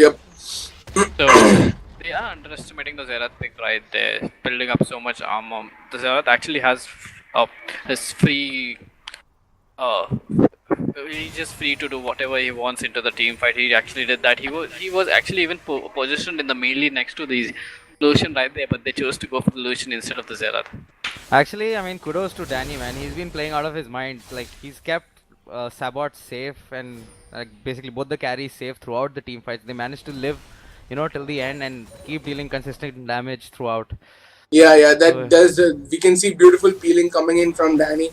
So they are underestimating the Xerath pick right there, building up so much armor. The Xerath actually has his free. He's just free to do whatever he wants into the team fight. He actually did that. He was actually even positioned in the melee next to the Lucian right there, but they chose to go for the Lucian instead of the Xerath. Actually, I mean, kudos to Danny, man. He's been playing out of his mind. Like, he's kept Sabot safe and basically both the carries safe throughout the team fights. They managed to live, till the end and keep dealing consistent damage throughout. Yeah, that does. We can see beautiful peeling coming in from Danny,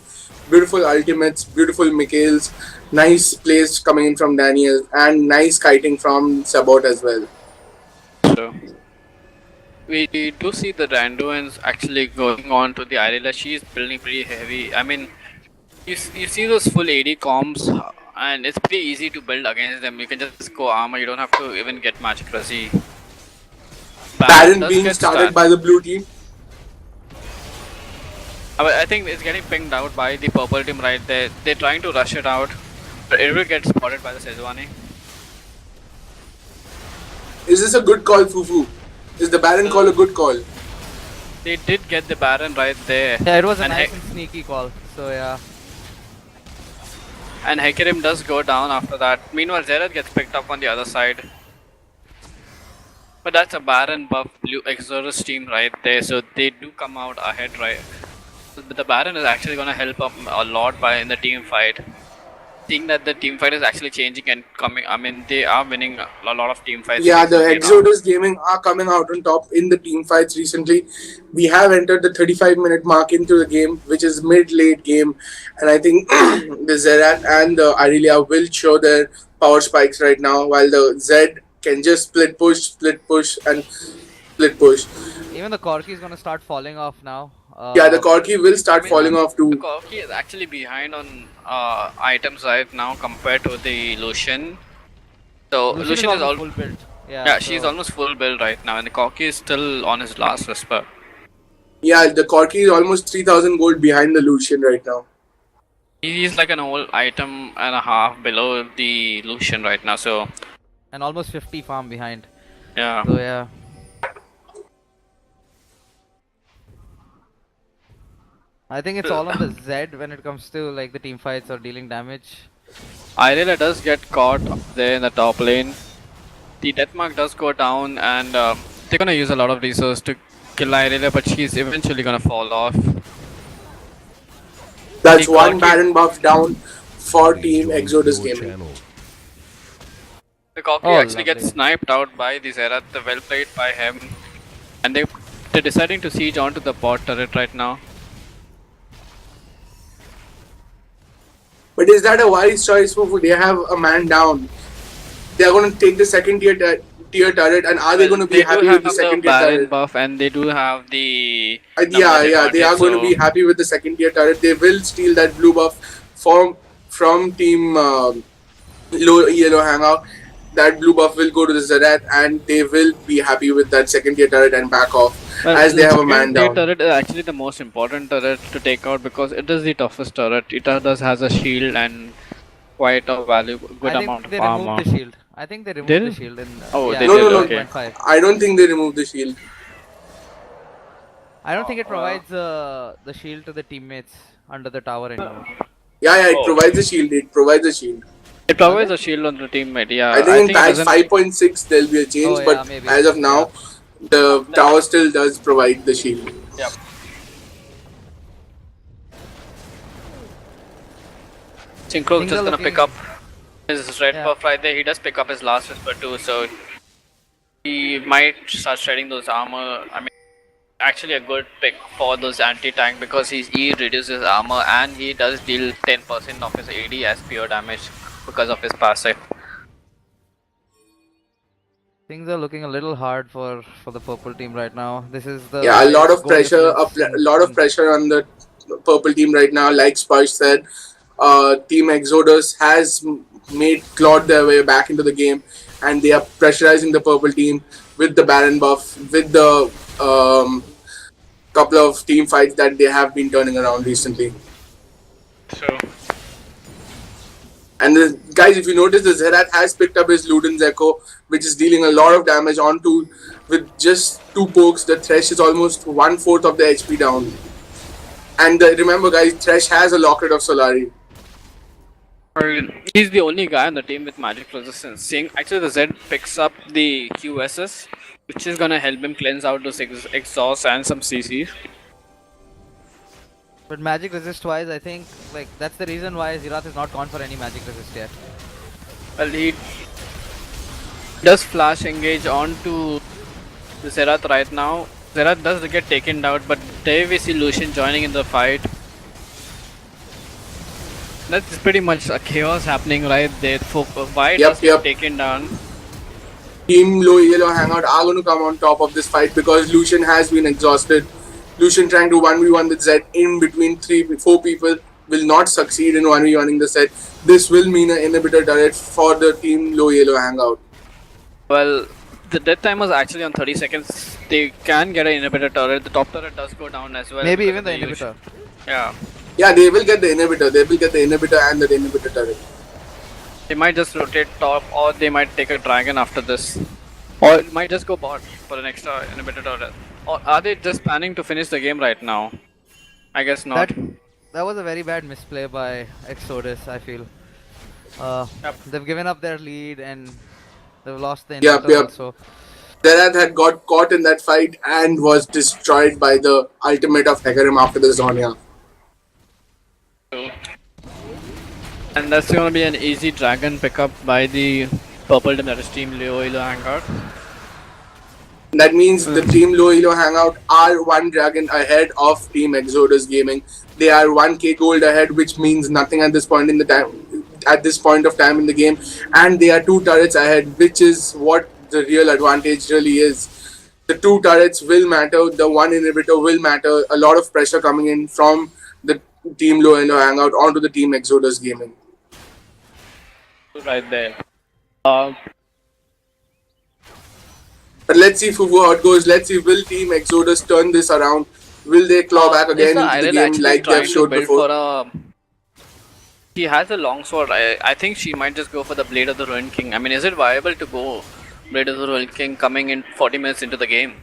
beautiful ultimates, beautiful Mikhails, nice plays coming in from Danny, and nice kiting from Sabot as well. So we do see the Randuins actually going on to the Irelia. She's building pretty heavy. I mean, you see those full AD comms, and it's pretty easy to build against them. You can just go armor. You don't have to even get magic rosy. Baron being started by the blue team. I think it's getting pinged out by the purple team right there. They're trying to rush it out, but it will get spotted by the Sejuani. Is this a good call, Fufu? Is the Baron call a good call? They did get the Baron right there. Yeah, it was a nice and sneaky call. So yeah. And Hecarim does go down after that. Meanwhile, Xerath gets picked up on the other side. But that's a Baron buff blue Exodus team right there, so they do come out ahead, right? But the Baron is actually gonna help up a lot in the team fight. seeing that the team fight is actually changing and coming. I mean, they are winning a lot of team fights. Yeah, the recently now. Exodus Gaming are coming out on top in the team fights recently. We have entered the 35-minute mark into the game, which is mid-late game, and I think the Zerat and the Aurelia will show their power spikes right now, while the Zed can just split push, and split push. Even the Corki is gonna start falling off now. Yeah, the Corki will start falling off The too. Corki is actually behind on items right now compared to the Lucian. So Lucian is almost full build. Yeah, she's almost full build right now, and the Corki is still on his last whisper. Yeah, the Corki is almost 3,000 gold behind the Lucian right now. He's like an whole item and a half below the Lucian right now, so. And almost 50 farm behind. Yeah. So yeah. I think it's all on the Z when it comes to like the team fights or dealing damage. Irelia does get caught up there in the top lane. The death mark does go down, and they're gonna use a lot of resources to kill Irelia, but she's eventually gonna fall off. That's The one Corki- Baron buff down for Please Team join Exodus your Gaming. channel. The Corki Oh, actually gets lovely. sniped out by the Zerat, well played by him. And they're deciding to siege onto the bot turret right now. But is that a wise choice move? They have a man down. They are going to take the second tier turret, and are they going to be happy with the second tier Baron turret? buff, and they do have the Yeah, they are going to be happy with the second tier turret. They will steal that blue buff from Team LowEloHangout. That blue buff will go to the Zerat, and they will be happy with that second tier turret and back off as they have a man The down. turret is actually the most important turret to take out because it is the toughest turret. It does has a shield and quite a good I amount think of they armor. removed the shield. I think they removed Did the it? shield in. Oh, yeah, they No, did, no, no. okay. 1.5. I don't think they removed the shield. I don't think it provides the shield to the teammates under the tower anymore. Yeah, it provides a shield. It provides a shield. It provides a shield on the teammate, yeah. I think in it patch doesn't- 5.6 there'll be a change, Oh, yeah, but maybe. as of now, the tower still does provide the shield. Yep. Synchro Things just are gonna looking- pick up his red Yeah. buff right there. He does pick up his last whisper too, so he might start shredding those armor. I mean, actually a good pick for those anti-tank because he reduces armor and he does deal 10% of his AD as pure damage because of his passive. Things are looking a little hard for the purple team right now. This is the Yeah, a lot of goal pressure, difference a lot of pressure on the purple team right now. Like Sparsh said, Team Exodus has made clawed their way back into the game, and they are pressurizing the purple team with the Baron buff, with the couple of team fights that they have been turning around recently. So And guys, if you notice, the Zerat has picked up his Luden's Echo, which is dealing a lot of damage onto with just 2 pokes. The Thresh is almost 1/4 of the HP down. And remember, guys, Thresh has a Locket of Solari. he's the only guy on the team with magic resistance. Seeing actually the Zed picks up the QSS, which is gonna help him cleanse out those exhaust and some CCs. But magic resist wise, I think like that's the reason why Zerath is not gone for any magic resist yet. Well, he does flash engage onto the Zerath right now. Zerath does get taken out, but there we see Lucian joining in the fight. That's pretty much a chaos happening right there. Why does get taken down? Team LowEloHangout are going to come on top of this fight because Lucian has been exhausted. Lucian trying to 1v1 the Zed in between 3-4 people will not succeed in 1v1ing the Zed. This will mean an inhibitor turret for the Team LowEloHangout. Well, the death time was actually on 30 seconds. They can get an inhibitor turret. The top turret does go down as well. Maybe because even the of inhibitor. Yeah. Yeah, they will get the inhibitor. They will get the inhibitor and the inhibitor turret. They might just rotate top, or they might take a dragon after this. Or it might just go bot for an extra inhibitor turret. Or are they just planning to finish the game right now? I guess not. That was a very bad misplay by Exodus, I feel. Yep. They've given up their lead and they've lost the Yep, inhibitor yep. also. Zerath had got caught in that fight and was destroyed by the ultimate of Hecarim after the Zonia. And that's gonna be an easy dragon pickup by the purple team, that is Team LowEloHangout. That means the Team LowEloHangout are one dragon ahead of Team Exodus Gaming. They are 1k gold ahead, which means nothing at this point in the time. At this point of time in the game, and they are 2 turrets ahead, which is what the real advantage really is. The 2 turrets will matter. The 1 inhibitor will matter. A lot of pressure coming in from the Team LowEloHangout onto the Team Exodus Gaming. Right there. But let's see, Fufu, how it goes. Let's see, will Team Exodus turn this around? Will they claw back again into the game like they've showed before? He has a long sword. I think she might just go for the Blade of the Ruined King. I mean, is it viable to go Blade of the Ruined King coming in 40 minutes into the game?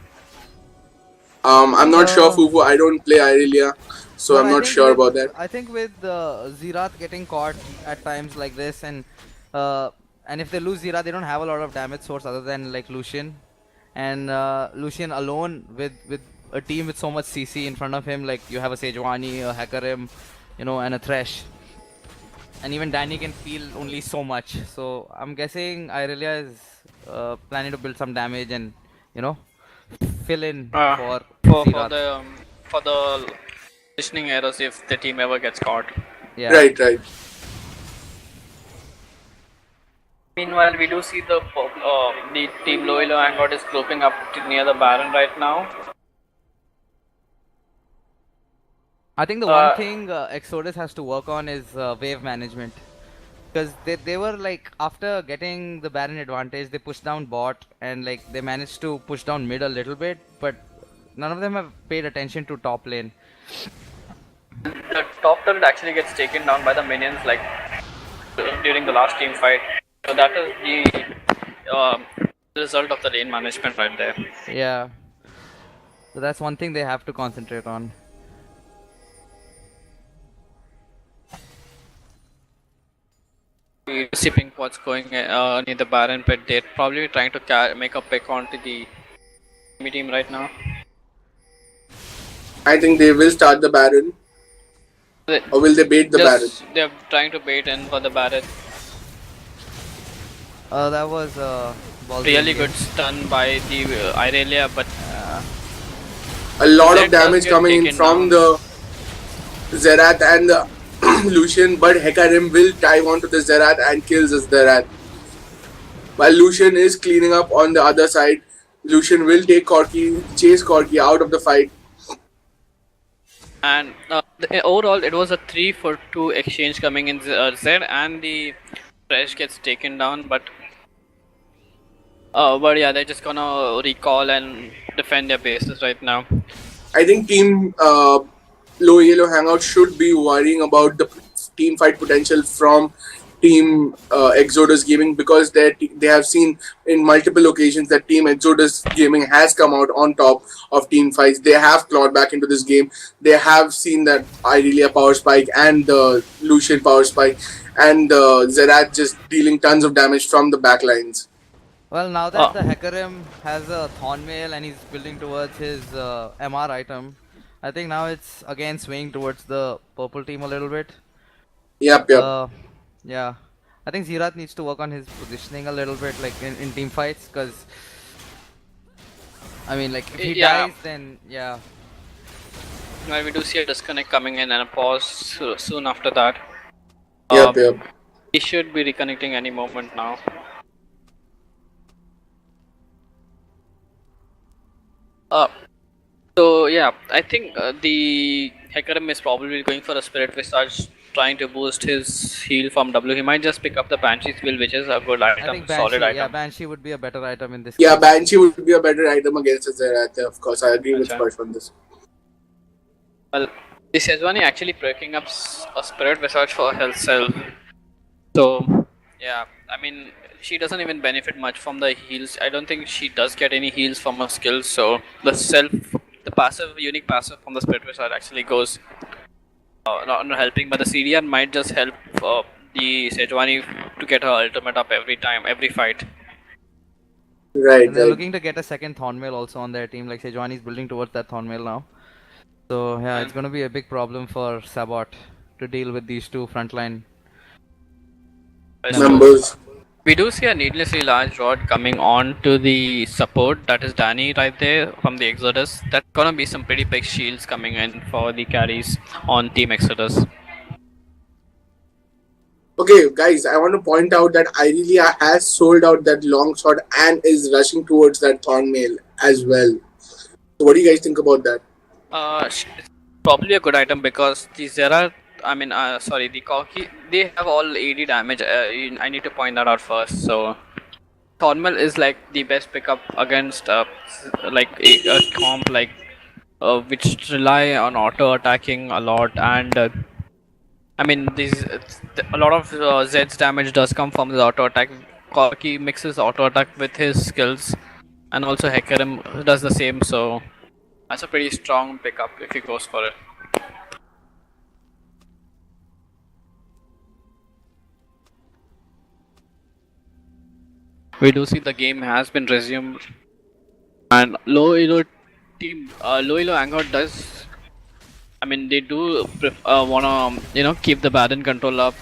I'm not sure, Fufu. I don't play Irelia, so I'm not sure about that. I think with Zerath getting caught at times like this, and if they lose Zerath, they don't have a lot of damage source other than like Lucian, and Lucian alone with a team with so much CC in front of him, like you have a Sejuani, a Hecarim, and a Thresh. And even Danny can feel only so much. So I'm guessing Irelia is planning to build some damage and fill in for the positioning errors if the team ever gets caught. Yeah. Right. Meanwhile, we do see the team LowEloHangout is grouping up near the Baron right now. I think the one thing Exodus has to work on is wave management, because they were like, after getting the Baron advantage, they pushed down bot and like they managed to push down mid a little bit, but none of them have paid attention to top lane. The top turret actually gets taken down by the minions like during the last team fight. So that is the result of the lane management right there. Yeah. So that's one thing they have to concentrate on. Sipping what's going near the Baron pit. They're probably trying to make a pick onto the enemy team right now. I think they will start the Baron. Or will they bait the Baron? They're trying to bait in for the Baron. That was really good stun by the Irelia, but a lot of damage coming in from the Zerath and the Lucian, but Hecarim will dive onto the Zerath and kills the Zerath. While Lucian is cleaning up on the other side, Lucian will take Corki, chase Corki out of the fight. And overall, it was a 3-for-2 exchange coming in Zed, and the Thresh gets taken down, but yeah, they're just gonna recall and defend their bases right now. I think Team LowEloHangout should be worrying about the team fight potential from Team Exodus Gaming, because they have seen in multiple occasions that Team Exodus Gaming has come out on top of team fights. They have clawed back into this game. They have seen that Irelia power spike and the Lucian power spike and Zerath just dealing tons of damage from the backlines. Well, now that the Hecarim has a Thornmail and he's building towards his MR item, I think now it's again swinging towards the purple team a little bit. Yep. Yeah. I think Zerath needs to work on his positioning a little bit, like in team fights, because I mean, like if he dies, then yeah. Well, we do see a disconnect coming in and a pause soon after that. Yep. He should be reconnecting any moment now. So yeah, I think the Hecarim is probably going for a Spirit Visage, trying to boost his heal from W. He might just pick up the Banshee's Will, which is a good item, I think solid item. Yeah, Banshee would be a better item in this case. Yeah, Banshee would be a better item against the Zerath, of course. I agree with Spurs on this. Well, the Sejuani actually breaking up a Spirit Visage for herself. So yeah, I mean, she doesn't even benefit much from the heals. I don't think she does get any heals from her skills. So the passive, unique passive from the Spirit Visage actually goes not helping, but the CDR might just help the Sejuani to get her ultimate up every time, every fight. Right. And they're looking to get a second Thornmail also on their team. Like Sejuani is building towards that Thornmail now. So yeah, it's going to be a big problem for Sabot to deal with these two frontline members. We do see a needlessly large rod coming on to the support. That is Danny right there from the Exodus. That's gonna be some pretty big shields coming in for the carries on Team Exodus. Okay, guys, I want to point out that Irelia has sold out that long shot and is rushing towards that thorn mail as well. So what do you guys think about that? It's probably a good item because the Zera, the Corki, they have all AD damage. I need to point that out first. So Thornmail is like the best pickup against like a comp like which rely on auto attacking a lot, and a lot of Zed's damage does come from the auto attack. Corki mixes auto attack with his skills, and also Hecarim does the same. So that's a pretty strong pickup if he goes for it. We do see the game has been resumed, and LowEloHangout does. They do wanna keep the Baron control up.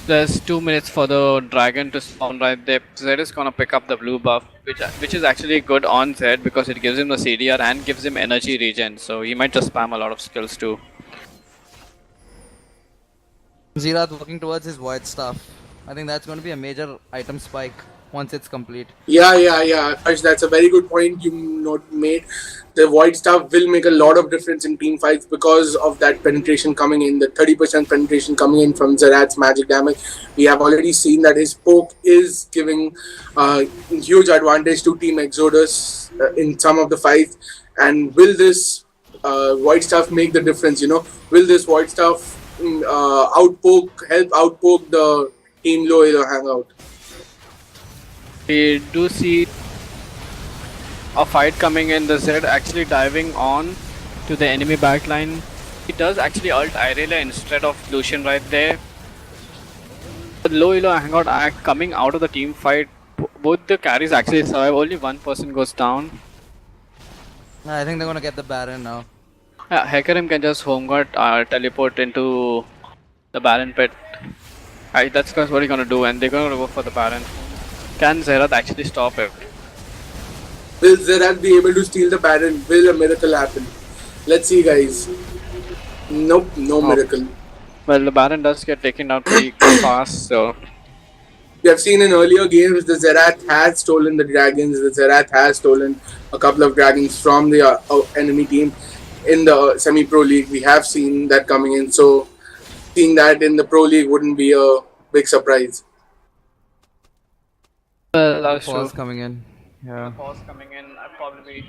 There's 2 minutes for the dragon to spawn right there. Zed is gonna pick up the blue buff, which is actually good on Zed because it gives him the CDR and gives him energy regen. So he might just spam a lot of skills too. Zirath working towards his void staff. I think that's going to be a major item spike once it's complete. Yeah. Harsh, that's a very good point you made. The void stuff will make a lot of difference in team fights because of that penetration coming in, the 30% penetration coming in from Zerath's magic damage. We have already seen that his poke is giving huge advantage to Team Exodus in some of the fights. And will this void stuff make the difference? Will this void stuff help outpoke the Team LowEloHangout? We do see a fight coming in, the Zed actually diving on to the enemy backline. He does actually ult Irelia instead of Lucian right there. The LowEloHangout coming out of the team fight. Both the carries actually survive, only one person goes down. I think they're going to get the Baron now. Yeah, Hecarim can just home guard, teleport into the Baron pit. That's what he's gonna do, and they're gonna go for the Baron. Can Zerath actually stop it? Will Zerath be able to steal the Baron? Will a miracle happen? Let's see, guys. Nope, no miracle. Well, the Baron does get taken out pretty fast, so... We have seen in earlier games the Zerath has stolen the dragons. The Zerath has stolen a couple of dragons from the enemy team in the semi-pro league. We have seen that coming in, so seeing that in the pro league wouldn't be a big surprise. Well, that's Pause true. coming in. Yeah. Pause coming in, probably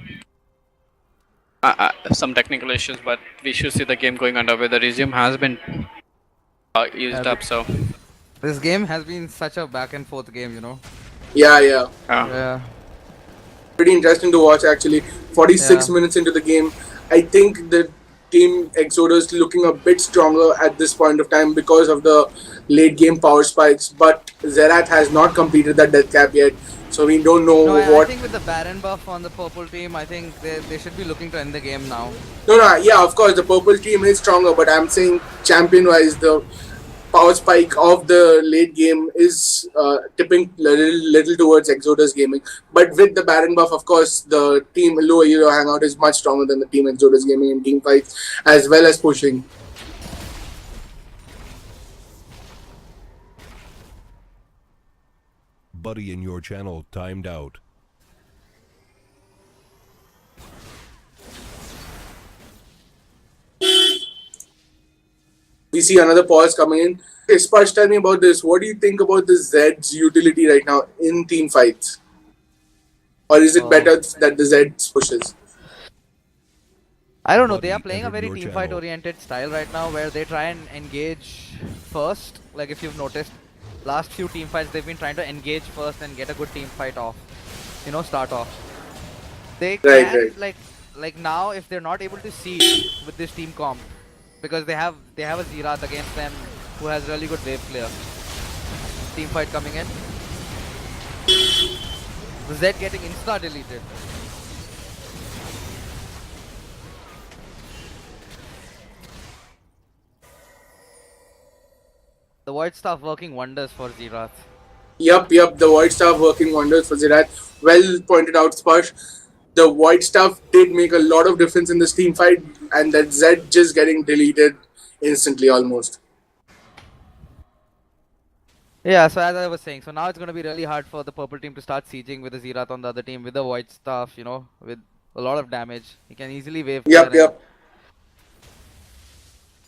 some technical issues, but we should see the game going underway. The resume has been used up, so... This game has been such a back and forth game, Yeah. Yeah. Pretty interesting to watch, actually. 46 minutes into the game. I think the Team Exodus looking a bit stronger at this point of time because of the late game power spikes, but Zerath has not completed that death cap yet, so we don't know I think with the Baron buff on the purple team, I think they should be looking to end the game now. Yeah, of course, the purple team is stronger, but I'm saying champion-wise, the power spike of the late game is tipping little towards Exodus Gaming. But with the Baron buff, of course, the team LowEloHangout is much stronger than the team Exodus Gaming in team fights, as well as pushing. Buddy in your channel timed out. We see another pause coming in. Okay, Sparsh, tell me about this. What do you think about the Zed's utility right now in team fights? Or is it better that the Zed pushes? I don't know, Buddy they are playing a very entered your team fight channel. oriented style right now where they try and engage first. Like if you've noticed, last few team fights they've been trying to engage first and get a good team fight off. Start off. They can like now if they're not able to see with this team comp, because they have a Zirath against them who has really good wave clear. Team fight coming in. The Zed getting insta deleted. The the Void Staff working wonders for Zerath. Yup. The Void Staff working wonders for Zerath. Well pointed out, Sparsh. The Void Staff did make a lot of difference in this team fight, and that Zed just getting deleted instantly almost. Yeah, so as I was saying, so now it's going to be really hard for the purple team to start sieging with the Zerath on the other team with the Void Staff, you know, with a lot of damage. He can easily wave clear and Yep.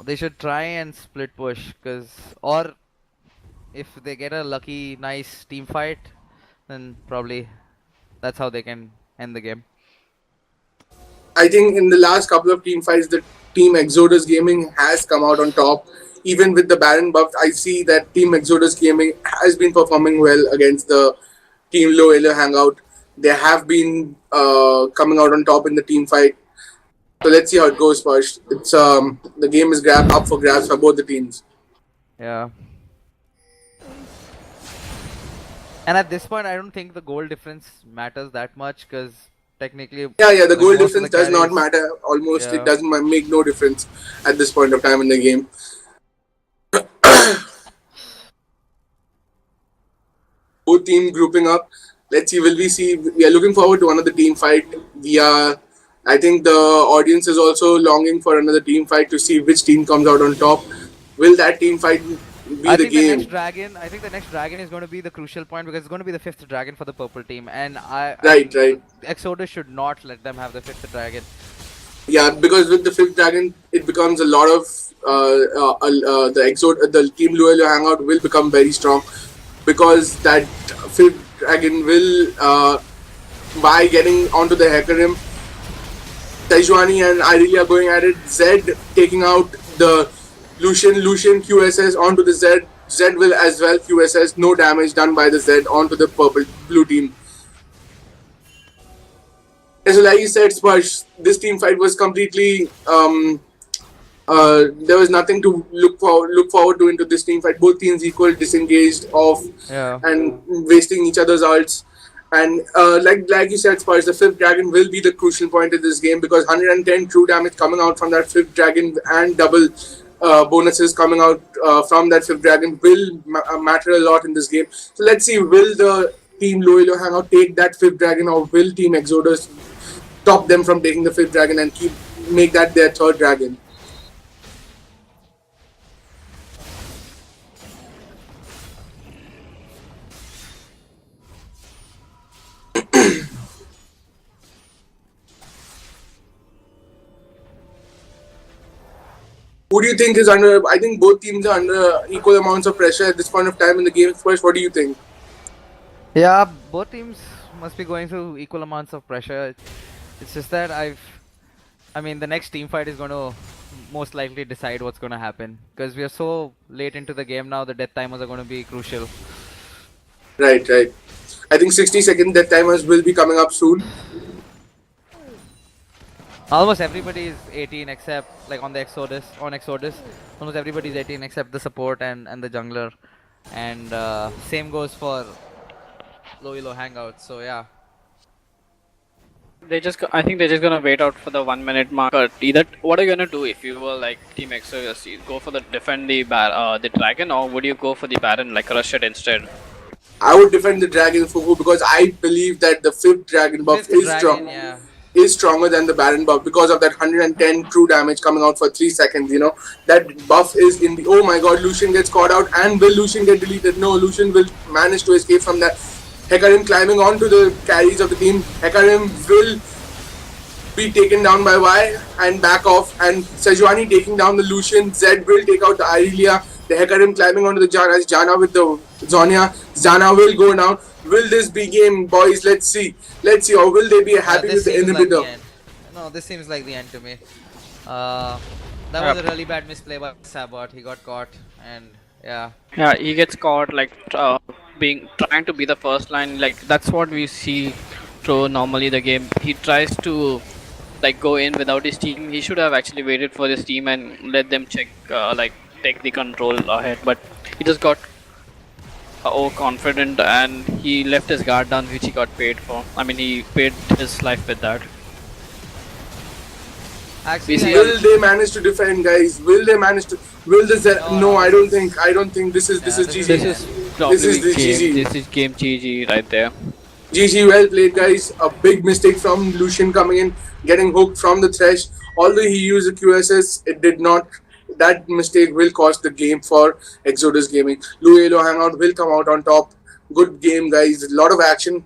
they should try and split push, or if they get a lucky, nice team fight, then probably that's how they can end the game. I think in the last couple of team fights, the team Exodus Gaming has come out on top. Even with the Baron buff, I see that team Exodus Gaming has been performing well against the team LowEloHangout. They have been coming out on top in the team fight. So let's see how it goes first. It's the game is up for grabs for both the teams. Yeah. And at this point, I don't think the goal difference matters that much because technically. Yeah. The goal most of difference the does not carries- matter. Almost Yeah. it doesn't make no difference at this point of time in the game. Both teams grouping up. Let's see. Will we see? We are looking forward to another team fight. I think the audience is also longing for another team fight to see which team comes out on top. Will that team fight be I the think game? I think the next dragon is going to be the crucial point because it's going to be the 5th dragon for the purple team, and Right. Exodus should not let them have the 5th dragon. Yeah, because with the 5th dragon, it becomes a lot of the team LowEloHangout will become very strong because that 5th dragon will by getting onto the Hecarim. Sejuani and Irelia going at it. Zed taking out the Lucian QSS onto the Zed. Zed will as well QSS. No damage done by the Zed onto the blue team. So like you said, Sparsh, this team fight was completely there was nothing to look forward to into this team fight. Both teams equal, disengaged, off, and wasting each other's ults. And like you said, Sparsh, the 5th dragon will be the crucial point in this game because 110 true damage coming out from that 5th dragon and double bonuses coming out from that 5th dragon will matter a lot in this game. So let's see, will the team LowEloHangout take that 5th dragon or will team Exodus stop them from taking the 5th dragon and make that their 3rd dragon? Who do you think is under? I think both teams are under equal amounts of pressure at this point of time in the game. First, what do you think? Yeah, both teams must be going through equal amounts of pressure. It's just that I mean, the next team fight is going to most likely decide what's going to happen because we are so late into the game now. The death timers are going to be crucial. Right. I think 60-second death timers will be coming up soon. Almost everybody is 18 except like on Exodus. Almost everybody is 18 except the support and the jungler. And same goes for LowEloHangout. So yeah. I think they're just gonna wait out for the 1 minute mark. Either what are you gonna do if you were like Team Exodus? You go for the defend the dragon, or would you go for the Baron like rush it instead? I would defend the dragon Fufu because I believe that the 5th dragon buff is stronger than the Baron buff because of that 110 true damage coming out for 3 seconds. You know that buff is in the. Oh my God! Lucian gets caught out, and will Lucian get deleted? No, Lucian will manage to escape from that. Hecarim climbing onto the carries of the team. Hecarim will be taken down by Y and back off, and Sejuani taking down the Lucian. Zed will take out the Irelia. The Hecarim climbing onto the Janna. Janna with the Zonia. Zanna will go down. Will this be game, boys? Let's see. Or will they be happy with the inhibitor? Like no, this seems like the end to me. That was a really bad misplay by Sabot. He got caught, and yeah. Yeah, he gets caught like trying to be the first line. Like that's what we see through normally the game. He tries to like go in without his team. He should have actually waited for his team and let them check take the control ahead. But he just got overconfident and he left his guard down, which he got paid for. I mean, he paid his life with that. Actually, see Will they manage to defend, guys? Will they manage to? Will the no, I don't think. I don't think this is GG. this is This probably is the game. GG. This is game GG right there. GG, well played, guys. A big mistake from Lucian coming in, getting hooked from the thresh. Although he used the QSS, it did not. That mistake will cost the game for Exodus Gaming. LowEloHangout will come out on top. Good game, guys. A lot of action.